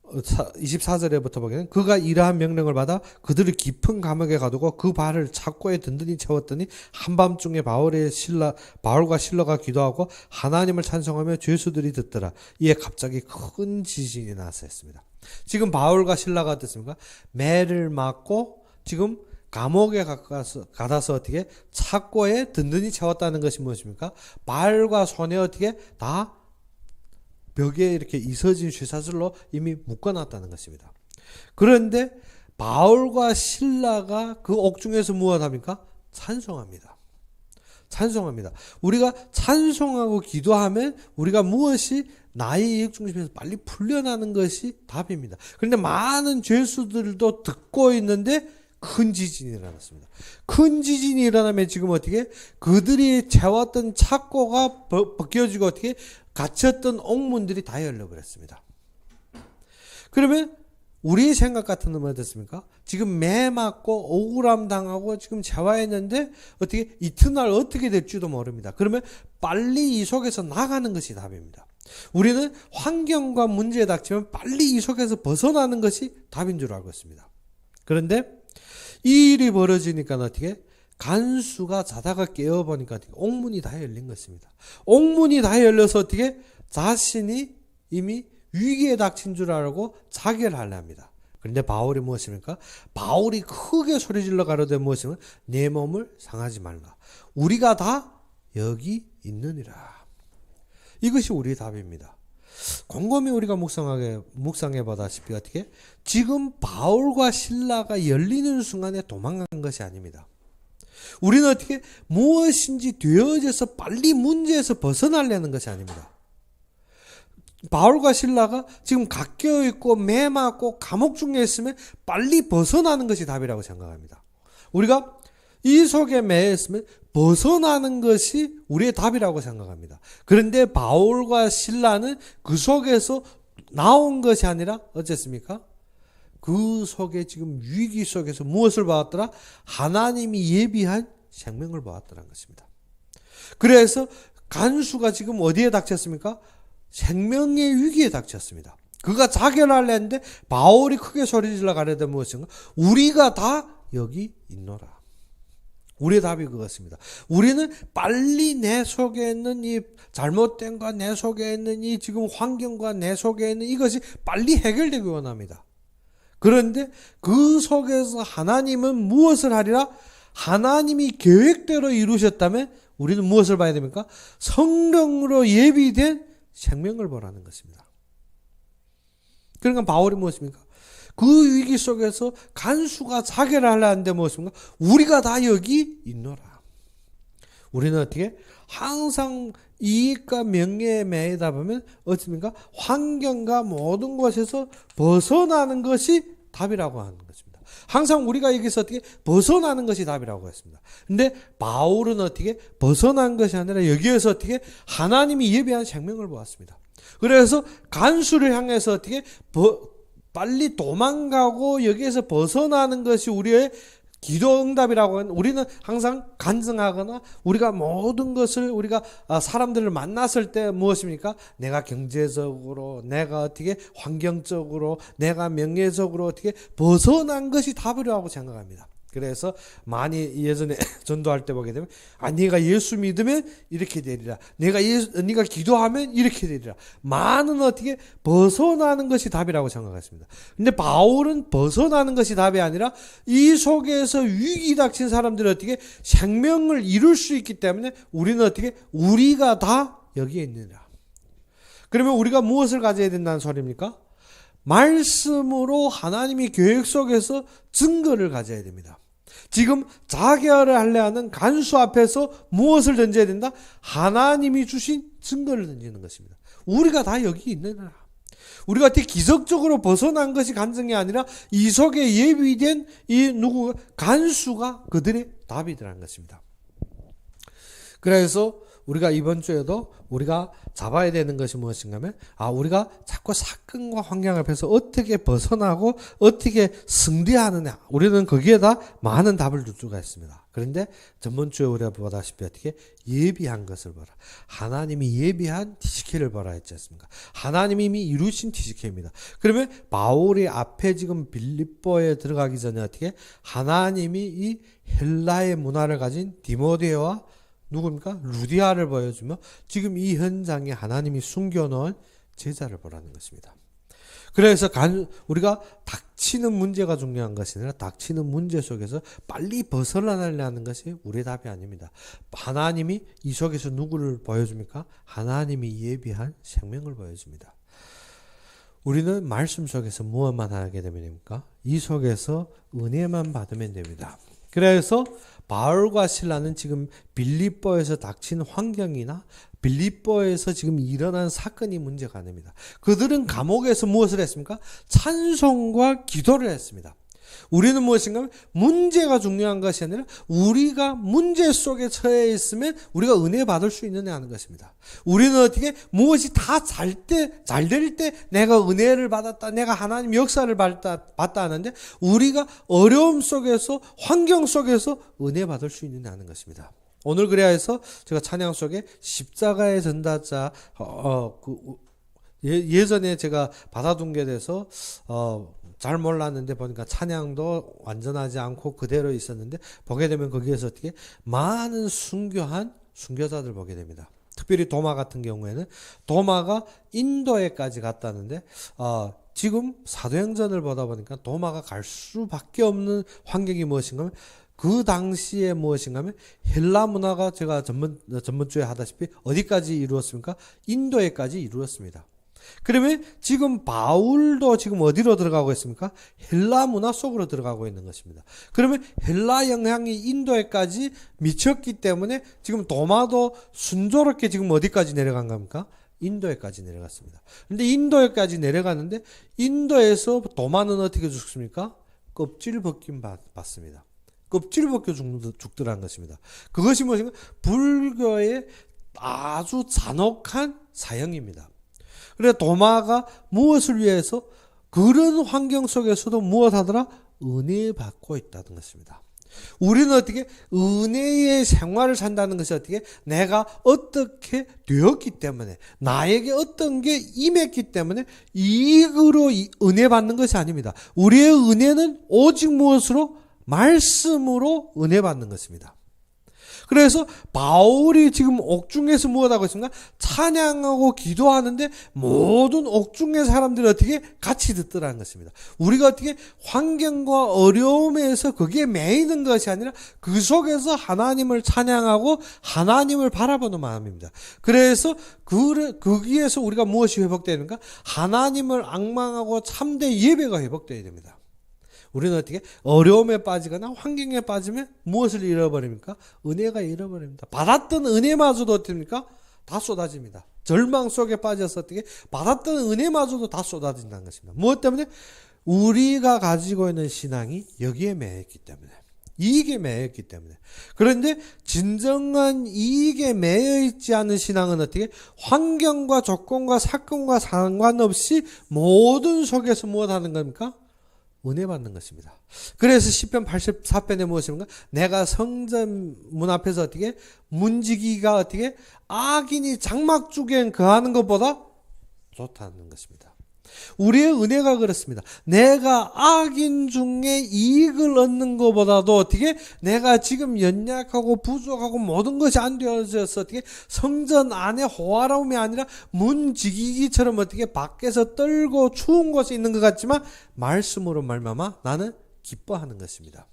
24절에부터 보기에는 그가 이러한 명령을 받아 그들을 깊은 감옥에 가두고 그 발을 착고에 든든히 채웠더니 한밤중에 바울과 실라가 기도하고 하나님을 찬송하며 죄수들이 듣더라. 이에 갑자기 큰 지진이 났었습니다. 지금 바울과 실라가 어떻습니까? 매를 맞고 지금 감옥에 가다서 어떻게 착고에 든든히 채웠다는 것이 무엇입니까? 발과 손에 어떻게 다 벽에 이렇게 이서진 쇠사슬로 이미 묶어놨다는 것입니다. 그런데 바울과 실라가 그 옥중에서 무엇합니까? 찬송합니다. 찬송합니다. 우리가 찬송하고 기도하면 우리가 무엇이 나의 이익 중심에서 빨리 풀려나는 것이 답입니다. 그런데 많은 죄수들도 듣고 있는데 큰 지진이 일어났습니다. 큰 지진이 일어나면 지금 어떻게 그들이 채웠던 착고가 벗겨지고 어떻게 갇혔던 옥문들이 다 열려버렸습니다. 그러면 우리의 생각 같은 건 어떻습니까? 지금 매 맞고 억울함 당하고 지금 재화했는데 어떻게 이튿날 어떻게 될지도 모릅니다. 그러면 빨리 이 속에서 나가는 것이 답입니다. 우리는 환경과 문제에 닥치면 빨리 이 속에서 벗어나는 것이 답인 줄 알고 있습니다. 그런데 이 일이 벌어지니까 어떻게 간수가 자다가 깨어보니까 어떻게 옥문이 다 열린 것입니다. 옥문이 다 열려서 어떻게 자신이 이미 위기에 닥친 줄 알고 자결을 하려 합니다. 그런데 바울이 무엇입니까? 바울이 크게 소리질러 가로되 무엇이면 내 몸을 상하지 말라. 우리가 다 여기 있느니라. 이것이 우리의 답입니다. 곰곰이 우리가 묵상해 보다시피 어떻게 지금 바울과 실라가 열리는 순간에 도망간 것이 아닙니다. 우리는 어떻게 무엇인지 되어져서 빨리 문제에서 벗어나려는 것이 아닙니다. 바울과 실라가 지금 갓겨 있고 매 맞고 감옥 중에 있으면 빨리 벗어나는 것이 답이라고 생각합니다. 우리가 이 속에 매여 있으면 벗어나는 것이 우리의 답이라고 생각합니다. 그런데 바울과 실라는 그 속에서 나온 것이 아니라 어쨌습니까? 그 속에 지금 위기 속에서 무엇을 보았더라? 하나님이 예비한 생명을 보았더라는 것입니다. 그래서 간수가 지금 어디에 닥쳤습니까? 생명의 위기에 닥쳤습니다. 그가 자결하려 했는데 바울이 크게 소리질러 가려다 무엇인가? 우리가 다 여기 있노라. 우리의 답이 그것입니다. 우리는 빨리 내 속에 있는 이 잘못된 것, 내 속에 있는 이 지금 환경과 내 속에 있는 이것이 빨리 해결되기 원합니다. 그런데 그 속에서 하나님은 무엇을 하리라? 하나님이 계획대로 이루셨다면 우리는 무엇을 봐야 됩니까? 성령으로 예비된 생명을 보라는 것입니다. 그러니까 바울이 무엇입니까? 그 위기 속에서 간수가 자결을 하려 하는데 무엇입니까? 우리가 다 여기 있노라. 우리는 어떻게? 항상 이익과 명예에 매이다 보면 어떻습니까? 환경과 모든 것에서 벗어나는 것이 답이라고 하는 것입니다. 항상 우리가 여기서 어떻게 벗어나는 것이 답이라고 했습니다. 근데 바울은 어떻게 벗어난 것이 아니라 여기에서 어떻게 하나님이 예비한 생명을 보았습니다. 그래서 간수를 향해서 어떻게 빨리 도망가고 여기에서 벗어나는 것이 우리의 기도 응답이라고 하는, 우리는 항상 간증하거나 우리가 모든 것을 우리가 사람들을 만났을 때 무엇입니까? 내가 경제적으로, 내가 어떻게 환경적으로, 내가 명예적으로 어떻게 벗어난 것이 답이라고 생각합니다. 그래서 많이 예전에 전도할 때 보게 되면 네가 예수 믿으면 이렇게 되리라. 네가 기도하면 이렇게 되리라. 많은 어떻게 벗어나는 것이 답이라고 생각했습니다. 근데 바울은 벗어나는 것이 답이 아니라 이 속에서 위기 닥친 사람들이 어떻게 생명을 이룰 수 있기 때문에 우리는 어떻게 우리가 다 여기에 있느니라. 그러면 우리가 무엇을 가져야 된다는 소리입니까? 말씀으로 하나님이 계획 속에서 증거를 가져야 됩니다. 지금 자결을 하려 하는 간수 앞에서 무엇을 던져야 된다? 하나님이 주신 증거를 던지는 것입니다. 우리가 다 여기 있느라. 우리가 어떻게 기적적으로 벗어난 것이 간증이 아니라 이 속에 예비된 간수가 그들의 답이더라는 것입니다. 그래서 우리가 이번 주에도 우리가 잡아야 되는 것이 무엇인가 하면 우리가 자꾸 사건과 환경 앞에서 어떻게 벗어나고 어떻게 승리하느냐, 우리는 거기에다 많은 답을 줄 수가 있습니다. 그런데 전번 주에 우리가 보다시피 어떻게 예비한 것을 보라. 하나님이 예비한 TCK를 보라 했지 않습니까? 하나님이 이미 이루신 TCK입니다. 그러면 바울이 앞에 지금 빌립보에 들어가기 전에 어떻게 하나님이 이 헬라의 문화를 가진 디모데와 누굽니까? 루디아를 보여주며 지금 이 현장에 하나님이 숨겨놓은 제자를 보라는 것입니다. 그래서 우리가 닥치는 문제가 중요한 것이 아니라 닥치는 문제 속에서 빨리 벗어나려 하는 것이 우리의 답이 아닙니다. 하나님이 이 속에서 누구를 보여줍니까? 하나님이 예비한 생명을 보여줍니다. 우리는 말씀 속에서 무엇만 하게 되면 됩니까? 이 속에서 은혜만 받으면 됩니다. 그래서 바울과 실라는 지금 빌립보에서 닥친 환경이나 빌립보에서 지금 일어난 사건이 문제가 아닙니다. 그들은 감옥에서 무엇을 했습니까? 찬송과 기도를 했습니다. 우리는 무엇인가 하면 문제가 중요한 것이 아니라 우리가 문제 속에 처해 있으면 우리가 은혜 받을 수 있느냐 하는 것입니다. 우리는 어떻게 무엇이 다 잘 될 때 내가 은혜를 받았다, 내가 하나님 역사를 받다 하는데 우리가 어려움 속에서 환경 속에서 은혜 받을 수 있느냐 하는 것입니다. 오늘 그래야 해서 제가 찬양 속에 십자가의 전달자 예전에 제가 받아둔 게 돼서 잘 몰랐는데 보니까 찬양도 완전하지 않고 그대로 있었는데 보게 되면 거기에서 어떻게 많은 순교한 순교자들 보게 됩니다. 특별히 도마 같은 경우에는 도마가 인도에까지 갔다는데 지금 사도행전을 보다 보니까 도마가 갈 수밖에 없는 환경이 무엇인가 하면 그 당시에 무엇인가 하면 헬라 문화가 제가 전번주에 하다시피 어디까지 이루었습니까? 인도에까지 이루었습니다. 그러면 지금 바울도 지금 어디로 들어가고 있습니까? 헬라 문화 속으로 들어가고 있는 것입니다. 그러면 헬라 영향이 인도에까지 미쳤기 때문에 지금 도마도 순조롭게 지금 어디까지 내려간 겁니까? 인도에까지 내려갔습니다. 그런데 인도에까지 내려갔는데 인도에서 도마는 어떻게 죽습니까? 껍질 벗김 받습니다. 껍질 벗겨 죽더라는 것입니다. 그것이 무엇인가? 불교의 아주 잔혹한 사형입니다. 그래 도마가 무엇을 위해서 그런 환경 속에서도 무엇하더라? 은혜 받고 있다는 것입니다. 우리는 어떻게 은혜의 생활을 산다는 것이 어떻게 내가 어떻게 되었기 때문에 나에게 어떤 게 임했기 때문에 이익으로 은혜 받는 것이 아닙니다. 우리의 은혜는 오직 무엇으로? 말씀으로 은혜 받는 것입니다. 그래서 바울이 지금 옥중에서 무엇하고 있습니까? 찬양하고 기도하는데 모든 옥중의 사람들이 어떻게 같이 듣더라는 것입니다. 우리가 어떻게 환경과 어려움에서 거기에 매이는 것이 아니라 그 속에서 하나님을 찬양하고 하나님을 바라보는 마음입니다. 그래서 거기에서 우리가 무엇이 회복되는가? 하나님을 앙망하고 참된 예배가 회복되어야 됩니다. 우리는 어떻게 어려움에 빠지거나 환경에 빠지면 무엇을 잃어버립니까? 은혜가 잃어버립니다. 받았던 은혜마저도 어떻습니까? 다 쏟아집니다. 절망 속에 빠져서 어떻게 받았던 은혜마저도 다 쏟아진다는 것입니다. 무엇 때문에? 우리가 가지고 있는 신앙이 여기에 매였기 때문에, 이익에 매였기 때문에. 그런데 진정한 이익에 매여 있지 않은 신앙은 어떻게? 환경과 조건과 사건과 상관없이 모든 속에서 무엇 하는 겁니까? 은혜 받는 것입니다. 그래서 시편 84편에 무엇입니까? 내가 성전 문 앞에서 어떻게 문지기가 어떻게 악인이 장막주기엔 거하는 것보다 좋다는 것입니다. 우리의 은혜가 그렇습니다. 내가 악인 중에 이익을 얻는 것보다도 어떻게 내가 지금 연약하고 부족하고 모든 것이 안 되어져서 어떻게 성전 안에 호화로움이 아니라 문지기기처럼 어떻게 밖에서 떨고 추운 곳에 있는 것 같지만 말씀으로 말미암아 나는 기뻐하는 것입니다.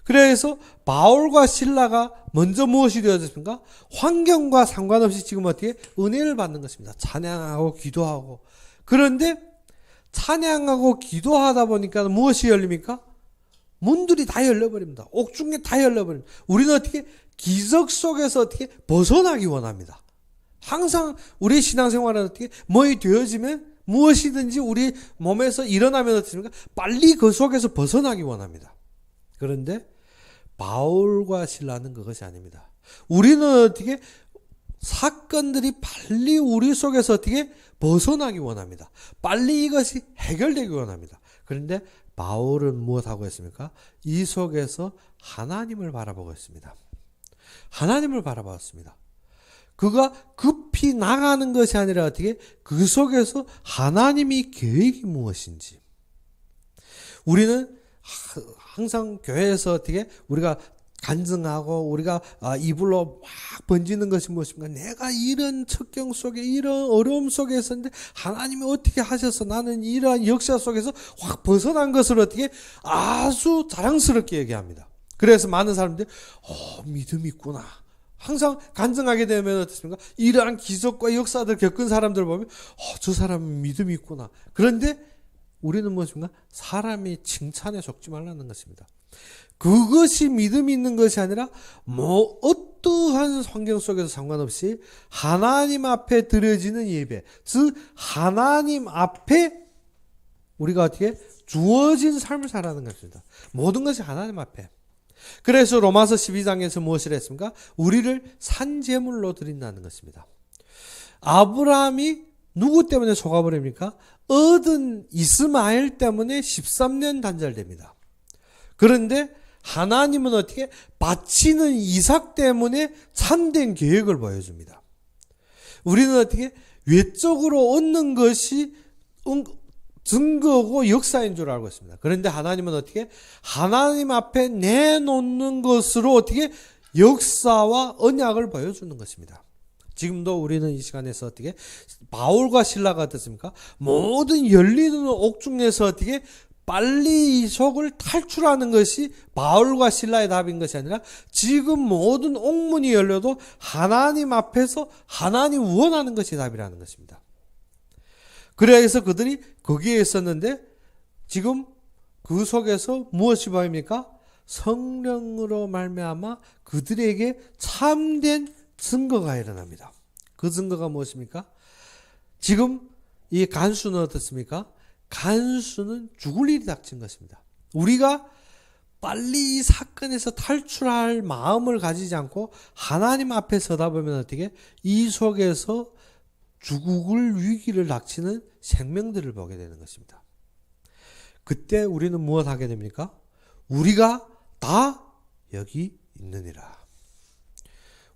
그래서 바울과 실라가 먼저 무엇이 되어졌습니까? 환경과 상관없이 지금 어떻게 은혜를 받는 것입니다. 찬양하고 기도하고. 그런데 찬양하고 기도하다 보니까 무엇이 열립니까? 문들이 다 열려버립니다. 옥중에 다 열려버립니다. 우리는 어떻게 기적 속에서 어떻게 벗어나기 원합니다. 항상 우리 신앙생활은 어떻게 뭐이 되어지면 무엇이든지 우리 몸에서 일어나면 어떻습니까? 빨리 그 속에서 벗어나기 원합니다. 그런데 바울과 실라는 그것이 아닙니다. 우리는 어떻게 사건들이 빨리 우리 속에서 어떻게 벗어나기 원합니다. 빨리 이것이 해결되기 원합니다. 그런데 바울은 무엇하고 있습니까? 이 속에서 하나님을 바라보고 있습니다. 하나님을 바라봤습니다. 그가 급히 나가는 것이 아니라 어떻게 그 속에서 하나님이 계획이 무엇인지. 우리는 항상 교회에서 어떻게 우리가 간증하고 우리가 이불로 막 번지는 것이 무엇입니까? 내가 이런 척경 속에 이런 어려움 속에 있었는데 하나님이 어떻게 하셔서 나는 이러한 역사 속에서 확 벗어난 것을 어떻게 아주 자랑스럽게 얘기합니다. 그래서 많은 사람들이 믿음이 있구나. 항상 간증하게 되면 어떻습니까? 이러한 기적과 역사들 겪은 사람들 보면 저 사람은 믿음이 있구나. 그런데 우리는 무엇입니까? 사람이 칭찬에 속지 말라는 것입니다. 그것이 믿음이 있는 것이 아니라 어떠한 환경 속에서 상관없이 하나님 앞에 드려지는 예배, 즉 하나님 앞에 우리가 어떻게 주어진 삶을 살아가는 것입니다. 모든 것이 하나님 앞에. 그래서 로마서 12장에서 무엇을 했습니까? 우리를 산제물로 드린다는 것입니다. 아브라함이 누구 때문에 속아버립니까? 얻은 이스마엘 때문에 13년 단절됩니다. 그런데 하나님은 어떻게? 바치는 이삭 때문에 참된 계획을 보여줍니다. 우리는 어떻게? 외적으로 얻는 것이 증거고 역사인 줄 알고 있습니다. 그런데 하나님은 어떻게? 하나님 앞에 내놓는 것으로 어떻게? 역사와 언약을 보여주는 것입니다. 지금도 우리는 이 시간에서 어떻게? 바울과 실라가 어떻습니까? 모든 열리는 옥중에서 어떻게? 빨리 이 속을 탈출하는 것이 바울과 실라의 답인 것이 아니라 지금 모든 옥문이 열려도 하나님 앞에서 하나님 원하는 것이 답이라는 것입니다. 그래서 그들이 거기에 있었는데 지금 그 속에서 무엇이 보입니까? 성령으로 말미암아 그들에게 참된 증거가 일어납니다. 그 증거가 무엇입니까? 지금 이 간수는 어떻습니까? 간수는 죽을 일이 닥친 것입니다. 우리가 빨리 이 사건에서 탈출할 마음을 가지지 않고 하나님 앞에 서다 보면 어떻게? 이 속에서 죽을 위기를 닥치는 생명들을 보게 되는 것입니다. 그때 우리는 무엇 하게 됩니까? 우리가 다 여기 있느니라.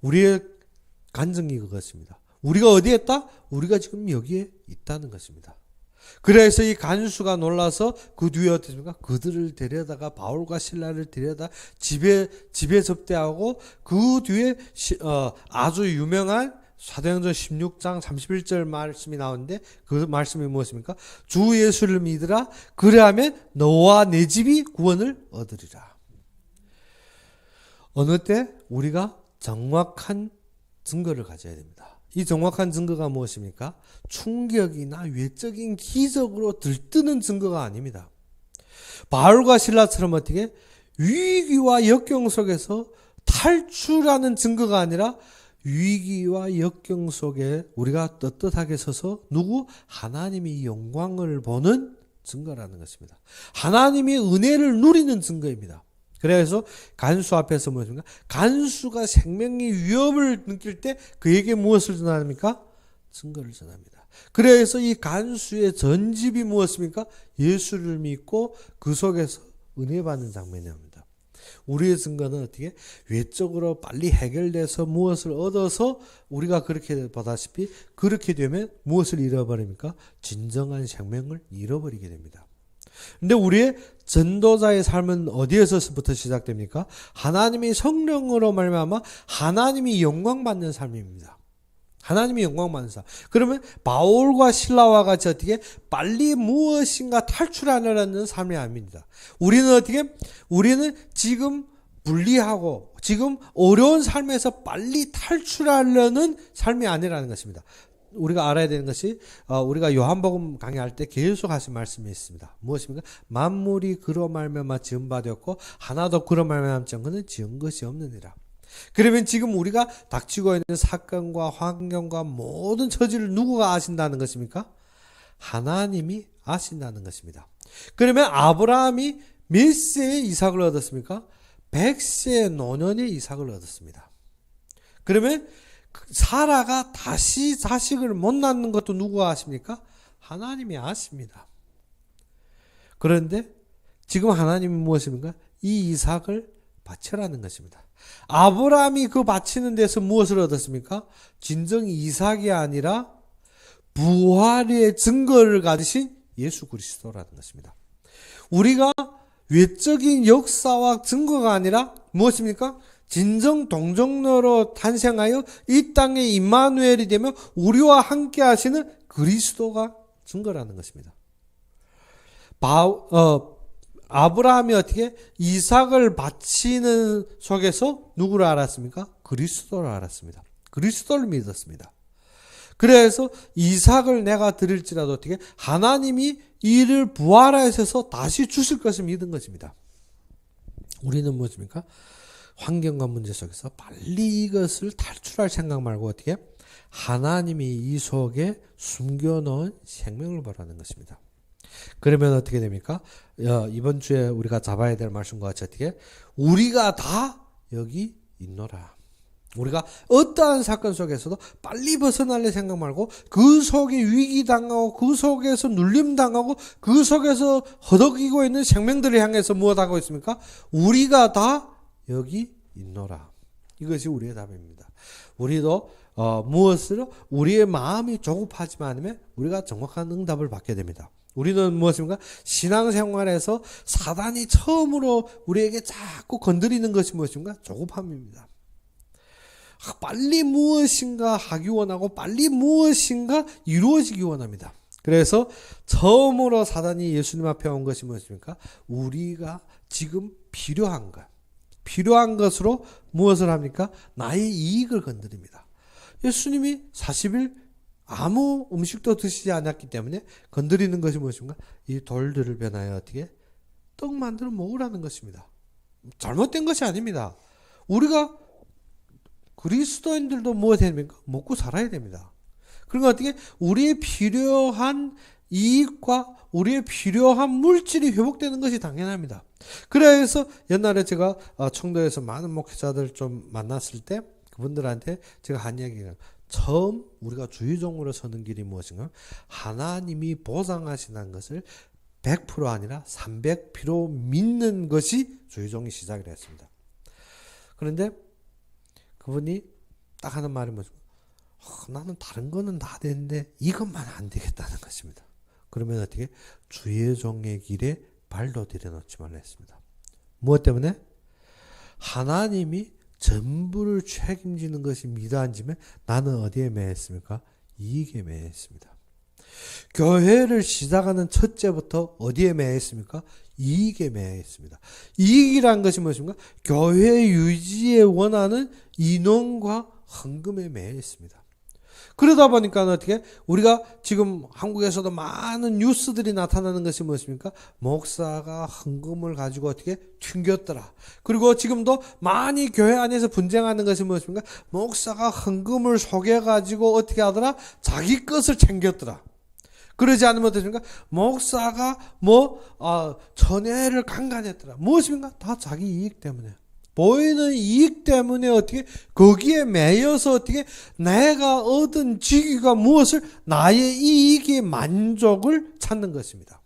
우리의 간증이 그것입니다. 우리가 어디에 있다? 우리가 지금 여기에 있다는 것입니다. 그래서 이 간수가 놀라서 그 뒤에 어떻습니까? 그들을 데려다가 바울과 실라를 데려다 집에 접대하고 그 뒤에 아주 유명한 사도행전 16장 31절 말씀이 나오는데 그 말씀이 무엇입니까? 주 예수를 믿으라. 그래하면 너와 내 집이 구원을 얻으리라. 어느 때 우리가 정확한 증거를 가져야 됩니다. 이 정확한 증거가 무엇입니까? 충격이나 외적인 기적으로 들뜨는 증거가 아닙니다. 바울과 실라처럼 어떻게 위기와 역경 속에서 탈출하는 증거가 아니라 위기와 역경 속에 우리가 떳떳하게 서서 누구? 하나님이 영광을 보는 증거라는 것입니다. 하나님이 은혜를 누리는 증거입니다. 그래서 간수 앞에서 무엇입니까? 간수가 생명의 위협을 느낄 때 그에게 무엇을 전합니까? 증거를 전합니다. 그래서 이 간수의 전집이 무엇입니까? 예수를 믿고 그 속에서 은혜 받는 장면이 나옵니다. 우리의 증거는 어떻게? 외적으로 빨리 해결돼서 무엇을 얻어서 우리가 그렇게 보다시피 그렇게 되면 무엇을 잃어버립니까? 진정한 생명을 잃어버리게 됩니다. 근데 우리의 전도자의 삶은 어디에서부터 시작됩니까? 하나님이 성령으로 말미암아 하나님이 영광받는 삶입니다. 하나님이 영광받는 삶. 그러면 바울과 실라와 같이 어떻게 빨리 무엇인가 탈출하려는 삶이 아닙니다. 우리는 어떻게? 우리는 지금 불리하고 지금 어려운 삶에서 빨리 탈출하려는 삶이 아니라는 것입니다. 우리가 알아야 되는 것이 우리가 요한복음 강의할 때 계속 하신 말씀이 있습니다. 무엇입니까? 만물이 그로 말미암아 지은 바 되었고 하나도 그로 말미암지 않고는 지은 것이 없느니라. 그러면 지금 우리가 닥치고 있는 사건과 환경과 모든 처지를 누구가 아신다는 것입니까? 하나님이 아신다는 것입니다. 그러면 아브라함이 몇 세에 이삭을 얻었습니까? 100세의 노년에 이삭을 얻었습니다. 그러면 사라가 다시 자식을 못 낳는 것도 누구가 아십니까? 하나님이 아십니다. 그런데 지금 하나님이 무엇입니까? 이 이삭을 바치라는 것입니다. 아브라함이 그 바치는 데서 무엇을 얻었습니까? 진정 이삭이 아니라 부활의 증거를 가지신 예수 그리스도라는 것입니다. 우리가 외적인 역사와 증거가 아니라 무엇입니까? 진정 동정녀로 탄생하여 이 땅에 임마누엘이 되며 우리와 함께 하시는 그리스도가 증거라는 것입니다. 아브라함이 어떻게 이삭을 바치는 속에서 누구를 알았습니까? 그리스도를 알았습니다. 그리스도를 믿었습니다. 그래서 이삭을 내가 드릴지라도 어떻게 하나님이 이를 부활하셔서 다시 주실 것을 믿은 것입니다. 우리는 무엇입니까? 환경과 문제 속에서 빨리 이것을 탈출할 생각 말고 어떻게 하나님이 이 속에 숨겨놓은 생명을 보라는 것입니다. 그러면 어떻게 됩니까? 이번 주에 우리가 잡아야 될 말씀과 같이 어떻게? 우리가 다 여기 있노라. 우리가 어떠한 사건 속에서도 빨리 벗어날래 생각 말고 그 속에 위기당하고 그 속에서 눌림당하고 그 속에서 허덕이고 있는 생명들을 향해서 무엇하고 있습니까? 우리가 다 여기 있노라. 이것이 우리의 답입니다. 우리도 무엇으로 우리의 마음이 조급하지만 않으면 우리가 정확한 응답을 받게 됩니다. 우리는 무엇입니까? 신앙생활에서 사단이 처음으로 우리에게 자꾸 건드리는 것이 무엇입니까? 조급함입니다. 빨리 무엇인가 하기 원하고 빨리 무엇인가 이루어지기 원합니다. 그래서 처음으로 사단이 예수님 앞에 온 것이 무엇입니까? 우리가 지금 필요한 것, 필요한 것으로 무엇을 합니까? 나의 이익을 건드립니다. 예수님이 40일 아무 음식도 드시지 않았기 때문에 건드리는 것이 무엇인가? 이 돌들을 변하여 어떻게? 떡 만들어 먹으라는 것입니다. 잘못된 것이 아닙니다. 우리가 그리스도인들도 무엇 해야 됩니까? 먹고 살아야 됩니다. 그러니까 어떻게? 우리의 필요한 이익과 우리의 필요한 물질이 회복되는 것이 당연합니다. 그래서 옛날에 제가 청도에서 많은 목회자들 좀 만났을 때 그분들한테 제가 한 이야기가 처음 우리가 주의종으로 서는 길이 무엇인가? 하나님이 보장하시는 것을 100% 아니라 300% 믿는 것이 주의종의 시작이라 했습니다. 그런데 그분이 딱 하는 말이 뭐죠? 나는 다른 거는 다 되는데 이것만 안 되겠다는 것입니다. 그러면 어떻게? 주의 종의 길에 발도 들여놓지 말라 했습니다. 무엇 때문에? 하나님이 전부를 책임지는 것이 미다한지면 나는 어디에 매했습니까? 이익에 매했습니다. 교회를 시작하는 첫째부터 어디에 매했습니까? 이익에 매했습니다. 이익이란 것이 무엇입니까? 교회 유지에 원하는 인원과 헌금에 매했습니다. 그러다 보니까 어떻게 우리가 지금 한국에서도 많은 뉴스들이 나타나는 것이 무엇입니까? 목사가 헌금을 가지고 어떻게 튕겼더라. 그리고 지금도 많이 교회 안에서 분쟁하는 것이 무엇입니까? 목사가 헌금을 속여 가지고 어떻게 하더라? 자기 것을 챙겼더라. 그러지 않으면 어떻습니까? 목사가 전회를 강간했더라. 무엇입니까? 다 자기 이익 때문에. 보이는 이익 때문에 어떻게 거기에 매여서 어떻게 내가 얻은 직위가 무엇을 나의 이익의 만족을 찾는 것입니다.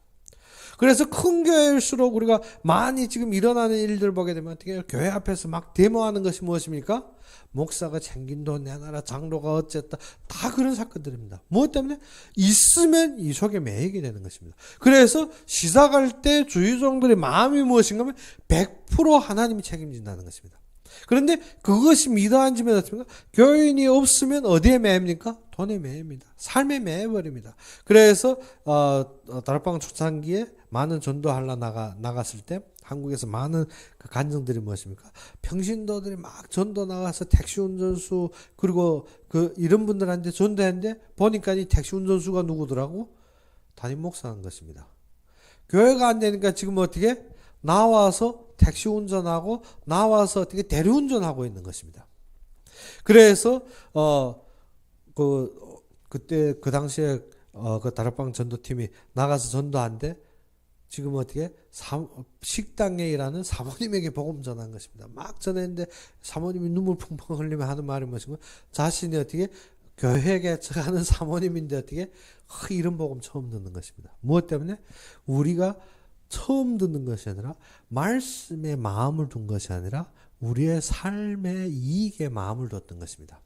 그래서 큰 교회일수록 우리가 많이 지금 일어나는 일들 보게 되면 어떻게 교회 앞에서 막 데모하는 것이 무엇입니까? 목사가 챙긴 돈 내놔라, 장로가 어쨌다, 다 그런 사건들입니다. 무엇 때문에? 있으면 이 속에 매이게 되는 것입니다. 그래서 시작할 때 주의종들의 마음이 무엇인가 하면 100% 하나님이 책임진다는 것입니다. 그런데 그것이 미다한지면 어떻습니까? 교인이 없으면 어디에 매입니까? 돈에 매입니다. 삶에 매여버립니다. 그래서 다락방 초창기에 많은 전도하러 나갔을 때 한국에서 많은 그 간증들이 무엇입니까? 평신도들이 막 전도 나가서 택시 운전수 그리고 그 이런 분들한테 전도했는데 보니까 이 택시 운전수가 누구더라고? 담임 목사인 것입니다. 교회가 안 되니까 지금 어떻게 나와서 택시 운전하고 나와서 어떻게 대리운전하고 있는 것입니다. 그래서 그때 그 당시에 그 다락방 전도팀이 나가서 전도한데 지금 어떻게 식당에 일하는 사모님에게 복음 전한 것입니다. 막 전했는데 사모님이 눈물 펑펑 흘리며 하는 말이 무엇인가? 자신이 어떻게 교회에 가는 사모님인데 어떻게 이런 복음 처음 듣는 것입니다. 무엇 때문에? 우리가 처음 듣는 것이 아니라 말씀에 마음을 둔 것이 아니라 우리의 삶의 이익에 마음을 뒀던 것입니다.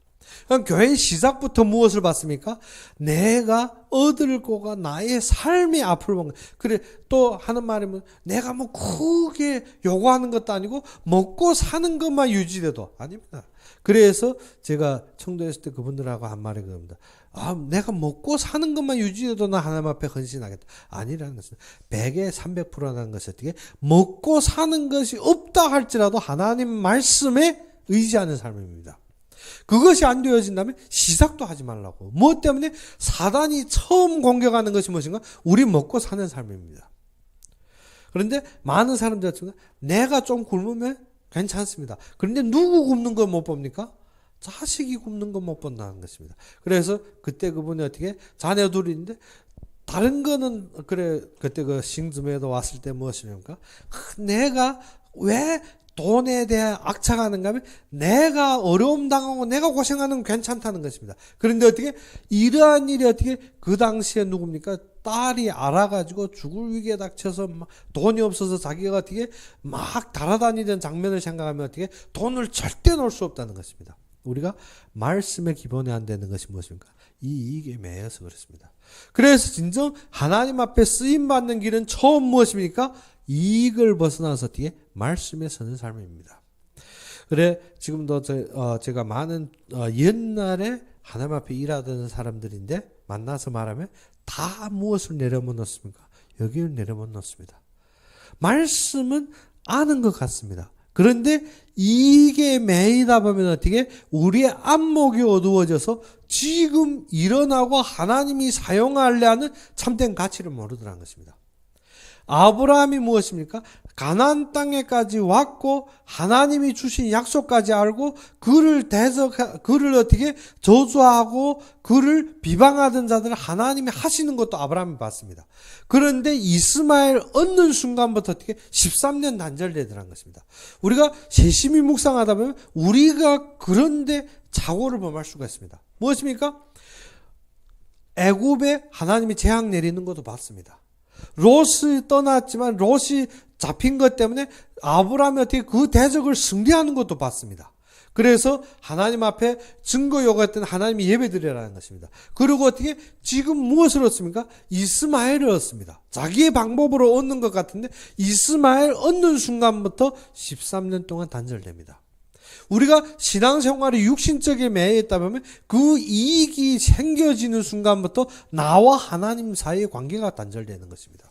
그럼 교회 시작부터 무엇을 봤습니까? 내가 얻을 거가 나의 삶의 앞을 본 거. 그래 또 하는 말이 뭐 내가 뭐 크게 요구하는 것도 아니고 먹고 사는 것만 유지돼도 아닙니다. 그래서 제가 청도에 있을 때 그분들하고 한 말이 그겁니다. 내가 먹고 사는 것만 유지해도 나 하나님 앞에 헌신하겠다. 아니라는 것은 100에 300%라는 것이 어떻게 먹고 사는 것이 없다 할지라도 하나님 말씀에 의지하는 삶입니다. 그것이 안 되어진다면 시작도 하지 말라고. 무엇 때문에? 사단이 처음 공격하는 것이 무엇인가? 우리 먹고 사는 삶입니다. 그런데 많은 사람들 같은 경우는 내가 좀 굶으면 괜찮습니다. 그런데 누구 굶는 거 못 봅니까? 자식이 굶는 거 못 본다는 것입니다. 그래서 그때 그분이 어떻게 자녀 둘인데 다른 거는 그래 그때 그 싱즈메도 왔을 때 무엇입니까? 내가 왜 돈에 대해 악착하는가 하면 내가 어려움 당하고 내가 고생하는 건 괜찮다는 것입니다. 그런데 어떻게 이러한 일이 어떻게 그 당시에 누굽니까? 딸이 알아가지고 죽을 위기에 닥쳐서 막 돈이 없어서 자기가 어떻게 막 달아다니던 장면을 생각하면 어떻게 돈을 절대 놓을 수 없다는 것입니다. 우리가 말씀의 기본에 안 되는 것이 무엇입니까? 이 이익에 매여서 그렇습니다. 그래서 진정 하나님 앞에 쓰임받는 길은 처음 무엇입니까? 이익을 벗어나서 뒤에 말씀에 서는 삶입니다. 그래 지금도 제가 많은 옛날에 하나님 앞에 일하던 사람들인데 만나서 말하면 다 무엇을 내려못 놓습니까? 여기를 내려못 놓습니다. 말씀은 아는 것 같습니다. 그런데 이게 매이다 보면 어떻게 우리의 안목이 어두워져서 지금 일어나고 하나님이 사용하려 하는 참된 가치를 모르더라는 것입니다. 아브라함이 무엇입니까? 가나안 땅에까지 왔고 하나님이 주신 약속까지 알고 그를 어떻게 저주하고 그를 비방하던 자들을 하나님이 하시는 것도 아브라함이 봤습니다. 그런데 이스마엘 얻는 순간부터 어떻게 13년 단절되더라는 것입니다. 우리가 세심히 묵상하다 보면 우리가 그런데 착오를 범할 수가 있습니다. 무엇입니까? 애굽에 하나님이 재앙 내리는 것도 봤습니다. 롯이 떠났지만 롯이 잡힌 것 때문에 아브라함이 어떻게 그 대적을 승리하는 것도 봤습니다. 그래서 하나님 앞에 증거 요구했던 하나님이 예배드리라는 것입니다. 그리고 어떻게 지금 무엇을 얻습니까? 이스마엘을 얻습니다. 자기의 방법으로 얻는 것 같은데 이스마엘 얻는 순간부터 13년 동안 단절됩니다. 우리가 신앙생활이 육신적에 매여 있다 보면 그 이익이 생겨지는 순간부터 나와 하나님 사이의 관계가 단절되는 것입니다.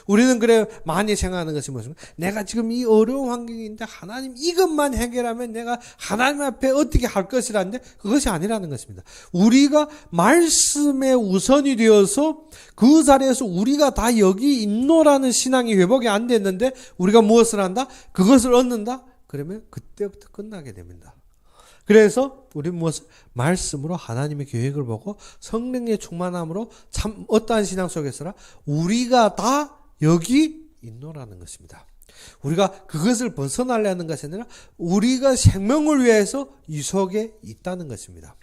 우리는 그래 많이 생각하는 것이 무엇입니까? 내가 지금 이 어려운 환경인데 하나님 이것만 해결하면 내가 하나님 앞에 어떻게 할 것이라는데 그것이 아니라는 것입니다. 우리가 말씀에 우선이 되어서 그 자리에서 우리가 다 여기 있노라는 신앙이 회복이 안 됐는데 우리가 무엇을 한다? 그것을 얻는다? 그러면 그때부터 끝나게 됩니다. 그래서 우리는 무엇을? 말씀으로 하나님의 계획을 보고 성령의 충만함으로 참 어떠한 신앙 속에서라 우리가 다 여기 있노라는 것입니다. 우리가 그것을 벗어나려는 것이 아니라 우리가 생명을 위해서 이 속에 있다는 것입니다.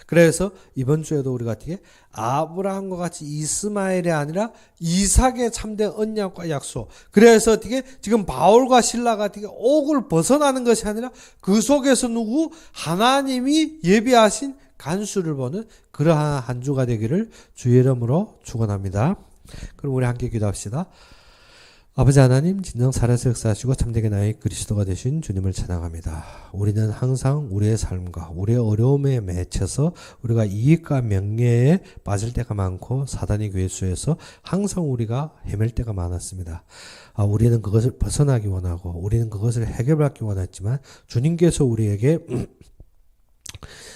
그래서 이번 주에도 우리가 어떻게 아브라함과 같이 이스마엘이 아니라 이삭의 참된 언약과 약속. 그래서 어떻게 지금 바울과 실라가 어떻게 옥을 벗어나는 것이 아니라 그 속에서 누구 하나님이 예비하신 간수를 보는 그러한 한 주가 되기를 주의 이름으로 축원합니다. 그럼 우리 함께 기도합시다. 아버지 하나님, 진정 살아서 역사하시고 참되게 나의 그리스도가 되신 주님을 찬양합니다. 우리는 항상 우리의 삶과 우리의 어려움에 맺혀서 우리가 이익과 명예에 빠질 때가 많고 사단의 괴수에서 항상 우리가 헤맬 때가 많았습니다. 우리는 그것을 벗어나기 원하고 우리는 그것을 해결받기 원했지만 주님께서 우리에게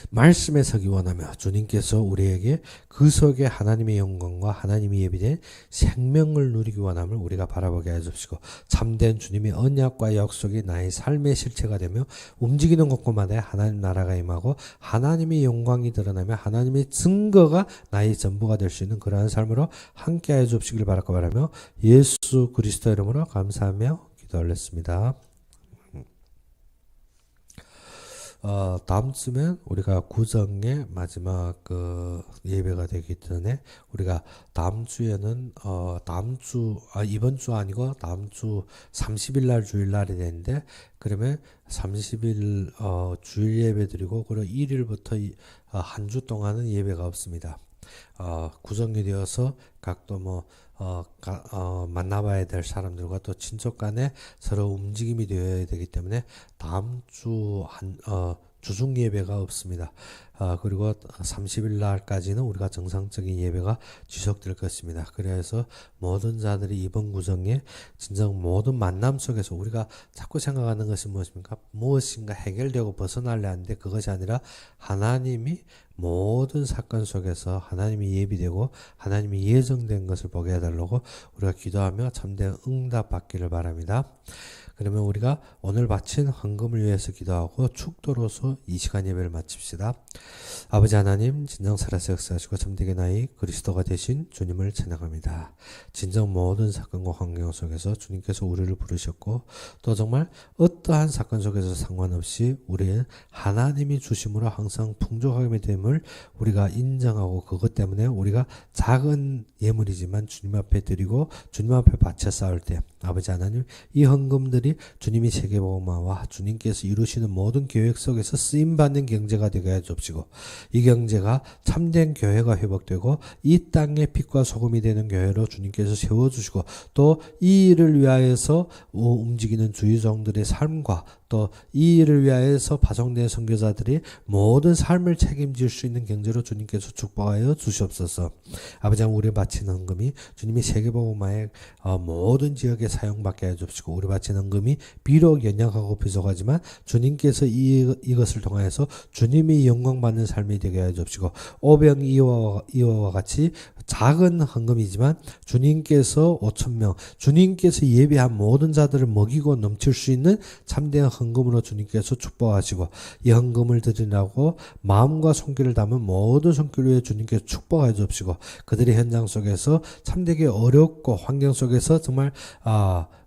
말씀에 서기 원하며 주님께서 우리에게 그 속에 하나님의 영광과 하나님이 예비된 생명을 누리기 원함을 우리가 바라보게 해주시고 참된 주님의 언약과 약속이 나의 삶의 실체가 되며 움직이는 곳곳마다 하나님 나라가 임하고 하나님의 영광이 드러나며 하나님의 증거가 나의 전부가 될 수 있는 그러한 삶으로 함께 해주시길 바라며 예수 그리스도 이름으로 감사하며 기도 올렸습니다. 다음 주면 우리가 구정의 마지막 예배가 되기 전에 우리가 다음 주에는 이번 주 아니고 다음 주 30일 날 주일 날이 되는데 그러면 30일 주일 예배 드리고 그리고 1일부터 한 주 동안은 예배가 없습니다. 구정이 되어서 각도 만나봐야 될 사람들과 또 친족 간에 서로 움직임이 되어야 되기 때문에 다음 주 주중 예배가 없습니다. 그리고 30일 날까지는 우리가 정상적인 예배가 지속될 것입니다. 그래서 모든 자들이 이번 구정에 진정 모든 만남 속에서 우리가 자꾸 생각하는 것이 무엇입니까? 무엇인가 해결되고 벗어나려 하는데 그것이 아니라 하나님이 모든 사건 속에서 하나님이 예비되고 하나님이 예정된 것을 보게 해달라고 우리가 기도하며 참된 응답 받기를 바랍니다. 그러면 우리가 오늘 바친 헌금을 위해서 기도하고 축도로서 이 시간 예배를 마칩시다. 아버지 하나님, 진정 살아서 역사하시고 참되게 나이 그리스도가 되신 주님을 찬양합니다. 진정 모든 사건과 환경 속에서 주님께서 우리를 부르셨고 또 정말 어떠한 사건 속에서 상관없이 우리는 하나님이 주심으로 항상 풍족하게 됨을 우리가 인정하고 그것 때문에 우리가 작은 예물이지만 주님 앞에 드리고 주님 앞에 바쳐 쌓을 때 아버지 하나님, 이 헌금들이 주님이 세계복음화와 주님께서 이루시는 모든 계획 속에서 쓰임받는 경제가 되게 해 주옵시고 이 경제가 참된 교회가 회복되고 이 땅의 빛과 소금이 되는 교회로 주님께서 세워주시고 또 이 일을 위하여서 움직이는 주의종들의 삶과 또 이 일을 위하여서 파송된 선교사들이 모든 삶을 책임질 수 있는 경제로 주님께서 축복하여 주시옵소서. 아버지 우리 바친 헌금이 주님이 세계복음화의 모든 지역에 사용받게 해주시고 우리 바친 헌금이 비록 연약하고 부족하지만 주님께서 이것을 통하여서 주님이 영광받는 삶이 되게 해주시고 오병이어와 같이 작은 헌금이지만 주님께서 5,000명 주님께서 예비한 모든 자들을 먹이고 넘칠 수 있는 참된 헌금으로 주님께서 축복하시고 이 헌금을 드리라고 마음과 손길을 담은 모든 손길 위에 주님께서 축복해 주옵시고 그들의 현장 속에서 참되게 어렵고 환경 속에서 정말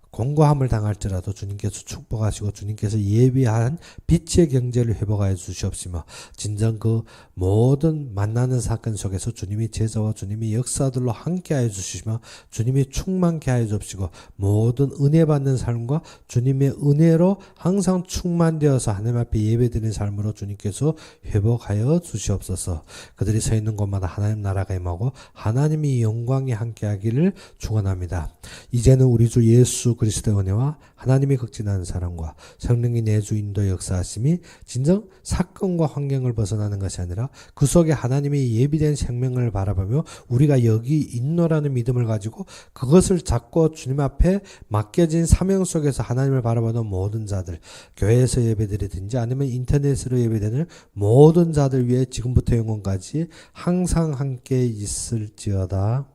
공고함을 당할지라도 주님께서 축복하시고 주님께서 예비한 빛의 경제를 회복하여 주시옵시며 진정 그 모든 만나는 사건 속에서 주님이 제자와 주님이 역사들로 함께하여 주시며 주님이 충만케 하여 주옵시고 모든 은혜 받는 삶과 주님의 은혜로 항상 충만되어서 하나님 앞에 예배드리는 삶으로 주님께서 회복하여 주시옵소서. 그들이 서 있는 곳마다 하나님 나라가 임하고 하나님이 영광이 함께하기를 축원합니다. 이제는 우리 주 예수 그리스도의 은혜와 하나님이 극진한 사랑과 성령이 내주 인도 역사하심이 진정 사건과 환경을 벗어나는 것이 아니라 그 속에 하나님이 예비된 생명을 바라보며 우리가 여기 있노라는 믿음을 가지고 그것을 잡고 주님 앞에 맡겨진 사명 속에서 하나님을 바라보는 모든 자들, 교회에서 예배드리든지 아니면 인터넷으로 예배되는 모든 자들 위해 지금부터 영원까지 항상 함께 있을지어다.